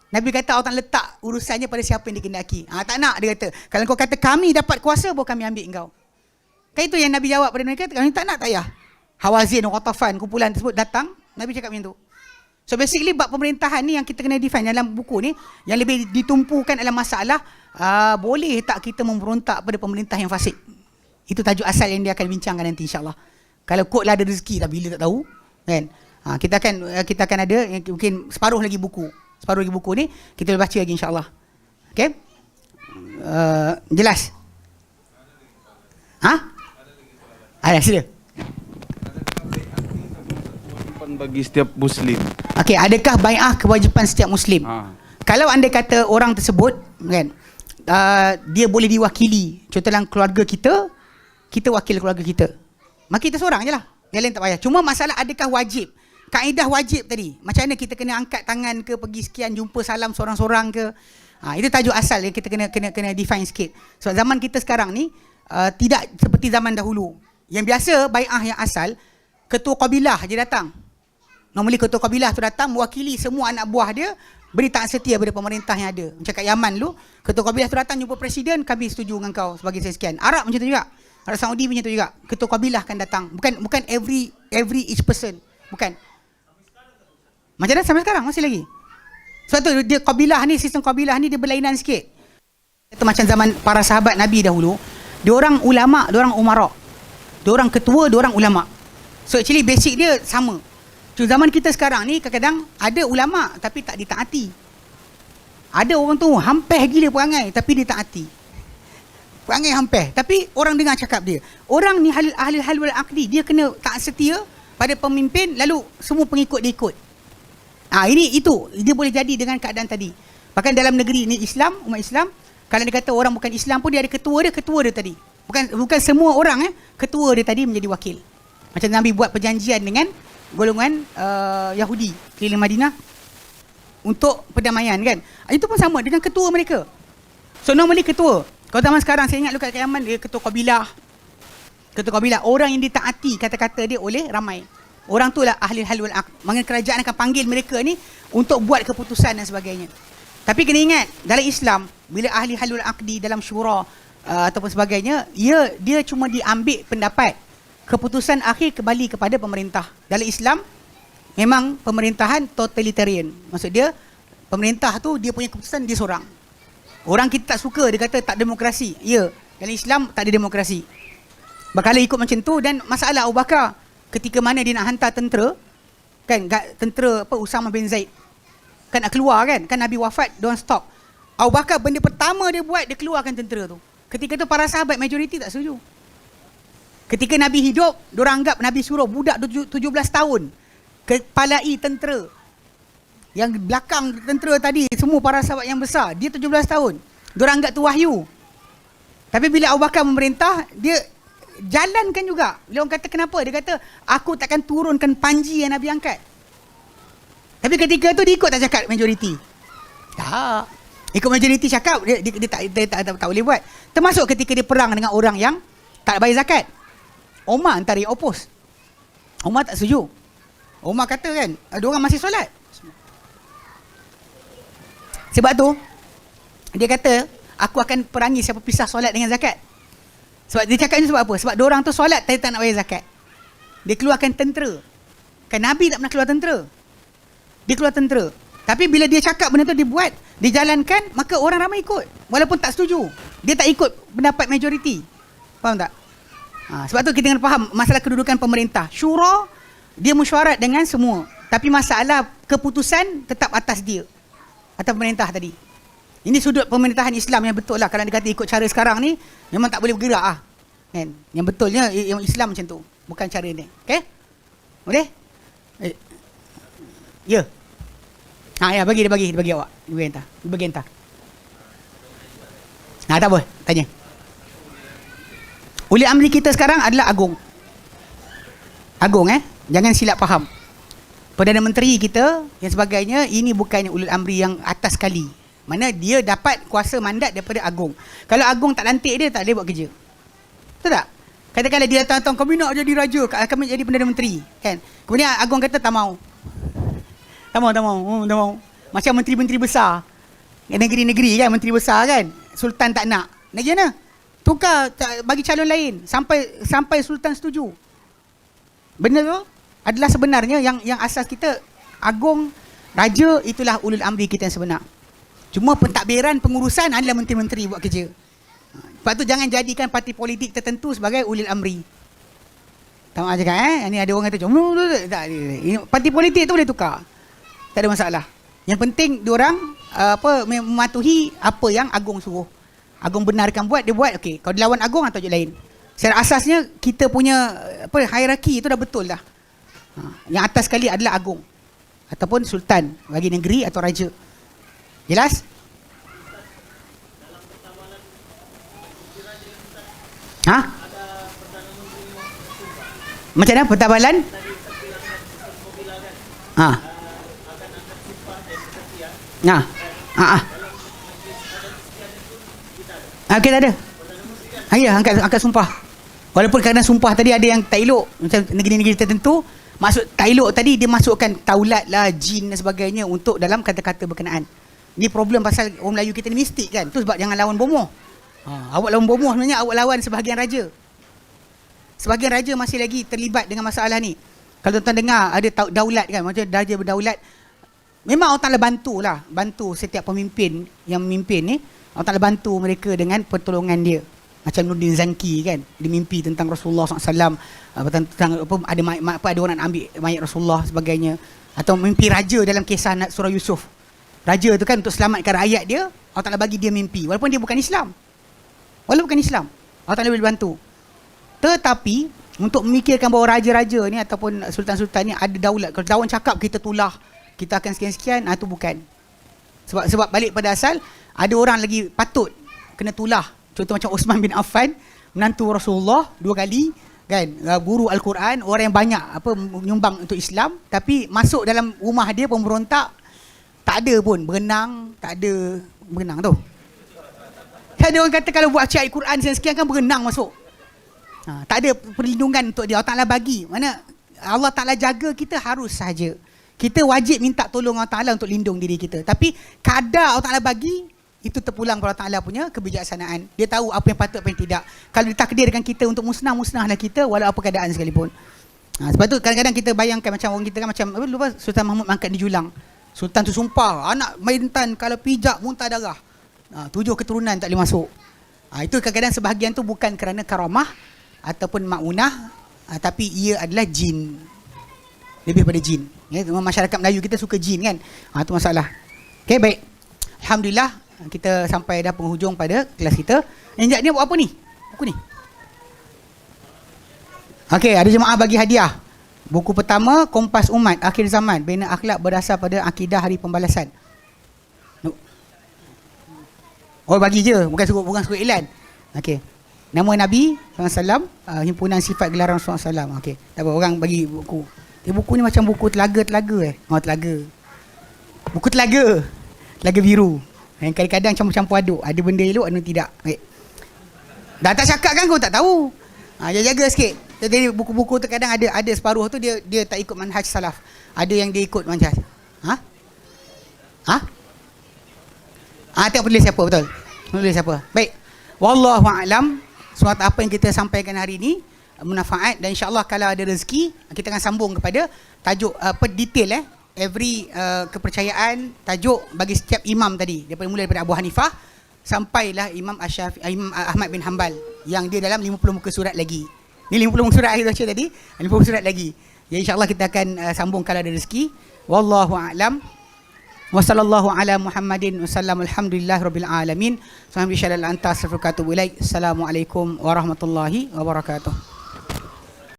Nabi kata awak tak letak urusannya pada siapa yang dikehendaki. Tak nak, dia kata. Kalau kau kata kami dapat kuasa, baru kami ambil engkau. Kan itu yang Nabi jawab pada mereka, kami tak nak, tak payah. Hawazin, Ghatafan, kumpulan tersebut datang, Nabi cakap macam tu. So basically bab pemerintahan ni yang kita kena define dalam buku ni, yang lebih ditumpukan adalah masalah boleh tak kita memberontak pada pemerintah yang fasik. Itu tajuk asal yang dia akan bincangkan nanti insya-Allah. Kalau kod lah ada rezeki lah, bila tak tahu kan. Kita akan ada mungkin separuh lagi buku ni kita boleh baca lagi insya-Allah. Okey? Jelas? Ada sila. Bagi setiap Muslim. Okey, adakah bai'ah kewajipan setiap Muslim? Kalau anda kata orang tersebut kan, dia boleh diwakili. Contoh dalam keluarga kita, kita wakil keluarga kita. Maka kita seorang je lah. Yang lain tak payah. Cuma masalah adakah wajib? Kaedah wajib tadi. Macam mana kita kena angkat tangan ke, pergi sekian, jumpa salam seorang-seorang ke? Itu tajuk asal yang kita kena define sikit. Sebab zaman kita sekarang ni tidak seperti zaman dahulu. Yang biasa bai'ah yang asal, ketua kabilah je datang. Normally ketua kabilah tu datang mewakili semua anak buah dia beri taat setia pada pemerintah yang ada. Macam kat Yaman dulu, ketua kabilah tu datang jumpa presiden, kami setuju dengan kau sebagai sekian. Arab macam tu juga. Arab Saudi macam tu juga. Ketua kabilah kan datang. Bukan every each person. Bukan. Macam mana sampai sekarang masih lagi. Sebab tu dia kabilah ni, sistem kabilah ni dia berlainan sikit. Itu macam zaman para sahabat Nabi dahulu, dia orang ulama, dia orang umara. Dia orang ketua, dia orang ulama. So actually basic dia sama. Cuma zaman kita sekarang ni kadang-kadang ada ulama tapi tak ditaati. Ada orang tu hampir gila perangai tapi ditaati. Perangai hampir tapi orang dengar cakap dia. Orang ni ahli hal wal aqdi, dia kena taat setia pada pemimpin, lalu semua pengikut dia ikut. Itu dia boleh jadi dengan keadaan tadi. Bahkan dalam negeri ni Islam, umat Islam, kalau dia kata orang bukan Islam pun dia ada ketua dia tadi. Bukan semua orang ketua dia tadi menjadi wakil. Macam Nabi buat perjanjian dengan golongan Yahudi keliling Madinah untuk perdamaian kan. Itu pun sama dengan ketua mereka. So normally ketua, kalau zaman sekarang saya ingat lu kat Yaman, dia ketua kabilah. Ketua kabilah, orang yang ditaati kata-kata dia oleh ramai. Orang tu lah ahli hal wal aqd. Maka kerajaan akan panggil mereka ni untuk buat keputusan dan sebagainya. Tapi kena ingat, dalam Islam bila ahli hal wal aqdi dalam syura ataupun sebagainya, dia cuma diambil pendapat. Keputusan akhir kembali kepada pemerintah. Dalam Islam, memang pemerintahan totalitarian. Maksud dia, pemerintah tu dia punya keputusan dia seorang. Orang kita tak suka, dia kata tak demokrasi. Ya, dalam Islam tak ada demokrasi. Bakal ikut macam tu. Dan masalah Abu Bakar, ketika mana dia nak hantar tentera, kan, tentera Usamah bin Zaid, kan nak keluar kan Nabi wafat, diorang stop. Abu Bakar benda pertama dia buat, dia keluarkan tentera tu. Ketika tu para sahabat majoriti tak setuju. Ketika Nabi hidup, diorang anggap Nabi suruh budak 17 tahun kepalai tentera. Yang belakang tentera tadi, semua para sahabat yang besar, dia 17 tahun. Diorang anggap tu wahyu. Tapi bila Abu Bakar memerintah, dia jalankan juga. Bila orang kata kenapa? Dia kata, aku takkan turunkan panji yang Nabi angkat. Tapi ketika tu dia ikut tak cakap majoriti? Tak. Ikut majoriti cakap, dia tak boleh buat. Termasuk ketika dia perang dengan orang yang tak bayar zakat. Umar antara yang oppose. Umar tak setuju. Umar kata kan, ada orang masih solat. Sebab tu, dia kata, aku akan perangi siapa pisah solat dengan zakat. Sebab dia cakap ni sebab apa? Sebab diorang tu solat tapi tak nak bayar zakat. Dia keluarkan tentera. Kan Nabi tak pernah keluar tentera. Dia keluar tentera. Tapi bila dia cakap benda tu dia buat, dia jalankan, maka orang ramai ikut. Walaupun tak setuju. Dia tak ikut pendapat majoriti. Faham tak? Sebab tu kita kena faham masalah kedudukan pemerintah. Syura, dia mesyuarat dengan semua. Tapi masalah keputusan tetap atas dia. Atas pemerintah tadi. Ini sudut pemerintahan Islam yang betul lah. Kalau dia kata ikut cara sekarang ni, memang tak boleh bergerak lah. Kan? Yang betulnya yang Islam macam tu. Bukan cara ni. Okay? Boleh? Ya. Ya, dia bagi awak. Dia bagi hantar. Tak apa, tanya. Uli amri kita sekarang adalah agung. Agung jangan silap faham. Perdana Menteri kita yang sebagainya, ini bukannya ulul amri yang atas sekali. Mana dia dapat kuasa mandat daripada agung. Kalau agung tak lantik dia, tak boleh buat kerja. Betul tak? Katakanlah dia datang, kami nak jadi raja, kami jadi Perdana Menteri, kan? Kemudian agung kata tak mau. Tak mau. Macam menteri-menteri besar. Negeri-negeri kan, menteri besar kan. Sultan tak nak. Nak gimana? Tukar, bagi calon lain sampai sultan setuju. Benda tu adalah sebenarnya yang asas kita agung, raja, itulah ulul amri kita yang sebenar. Cuma pentadbiran pengurusan adalah menteri-menteri buat kerja. Sebab tu jangan jadikan parti politik tertentu sebagai ulul amri. Tak maaf cakap ni ada orang kata tak, parti politik tu boleh tukar. Tak ada masalah. Yang penting diorang mematuhi apa yang agung suruh. Agung benarkan buat, dia buat, okey. Kalau dia lawan agung atau je lain. Secara asasnya kita punya hierarki itu dah betul dah. Yang atas sekali adalah agung ataupun sultan bagi negeri atau raja. Jelas? Macam mana pertabalan? Okey, tak ada. Ya, angkat sumpah. Walaupun kerana sumpah tadi ada yang tak elok, macam negeri-negeri tertentu, maksud tak elok tadi dia masukkan taulat lah, jin dan sebagainya untuk dalam kata-kata berkenaan. Ni problem pasal orang Melayu kita ni mistik kan. Tu sebab jangan lawan bomoh. Awak lawan bomoh sebenarnya awak lawan sebahagian raja. Sebahagian raja masih lagi terlibat dengan masalah ni. Kalau tuan-tuan dengar ada daulat kan, macam raja berdaulat, memang Allah Ta'ala bantu setiap pemimpin yang memimpin ni, Allah Ta'ala bantu mereka dengan pertolongan dia. Macam Nurdin Zanki kan, dia mimpi tentang Rasulullah SAW, tentang ada orang nak ambil mayat Rasulullah sebagainya. Atau mimpi raja dalam kisah surah Yusuf. Raja tu kan untuk selamatkan rakyat dia, Allah Ta'ala bagi dia mimpi. Walaupun dia bukan Islam. Allah Ta'ala boleh bantu. Tetapi untuk memikirkan bahawa raja-raja ni ataupun sultan-sultan ni ada daulat. Kalau daun cakap kita tulah, kita akan sekian-sekian, itu bukan. Sebab balik pada asal, ada orang lagi patut kena tulah. Contoh macam Osman bin Affan, menantu Rasulullah 2 kali kan, guru Al-Quran, orang yang banyak menyumbang untuk Islam, tapi masuk dalam rumah dia pemberontak, tak ada pun berenang, tak ada berenang tu. Kan dia orang kata kalau buat ayat Quran sekian kan berenang masuk. Tak ada perlindungan untuk dia. Allah Ta'ala bagi. Mana Allah Ta'ala jaga kita harus sahaja. Kita wajib minta tolong Allah Ta'ala untuk lindung diri kita. Tapi kadar Allah Ta'ala bagi, itu terpulang kepada Allah Ta'ala punya kebijaksanaan. Dia tahu apa yang patut, apa yang tidak. Kalau ditakdirkan kita untuk musnahlah kita walau apa keadaan sekalipun. Sebab tu kadang-kadang kita bayangkan macam orang kita kan, macam lupa Sultan Mahmud mangkat di Julang. Sultan tu sumpah, anak maintan kalau pijak muntah darah. 7 keturunan tak boleh masuk. Itu kadang-kadang sebahagian tu bukan kerana karamah ataupun ma'unah, tapi ia adalah jin. Lebih pada jin. Masyarakat Melayu kita suka jin kan. Itu masalah. Okay, baik. Alhamdulillah, kita sampai dah penghujung pada kelas kita. Enjak ni buat apa ni? Buku ni. Okay, ada jemaah bagi hadiah. Buku pertama, Kompas Umat Akhir Zaman, Bina Akhlak Berdasar pada Akidah Hari Pembalasan. Oh, bagi je, bukan suruh iklan. Okay. Nama Nabi SAW, Himpunan Sifat Gelaran Rasulullah SAW. Okay. Tak apa, orang bagi buku. Buku ni macam buku telaga. Telaga. Buku telaga. Telaga biru. Yang kadang-kadang campur-campur aduk. Ada benda elok, ada tidak. Baik. Dah tak cakap kan kau tak tahu. Jaga sikit. Jadi buku-buku tu kadang ada separuh tu dia tak ikut manhaj salaf. Ada yang dia ikut manhaj. Tengok penulis siapa, betul. Penulis siapa. Baik. Wallahu a'lam. Semata apa yang kita sampaikan hari ini bermanfaat, dan insya-Allah kalau ada rezeki kita akan sambung kepada tajuk detail every kepercayaan, tajuk bagi setiap imam tadi, daripada Abu Hanifah sampailah Imam Imam Ahmad bin Hanbal yang dia dalam 50 muka surat lagi. Ni 50 muka surat akhir baca tadi, 50 surat lagi. Ya, insya-Allah kita akan sambung kalau ada rezeki. Wallahu a'lam. Wa sallallahu ala Muhammadin wa sallam, alhamdulillahirabbil alamin. Assalamualaikum warahmatullahi wabarakatuh.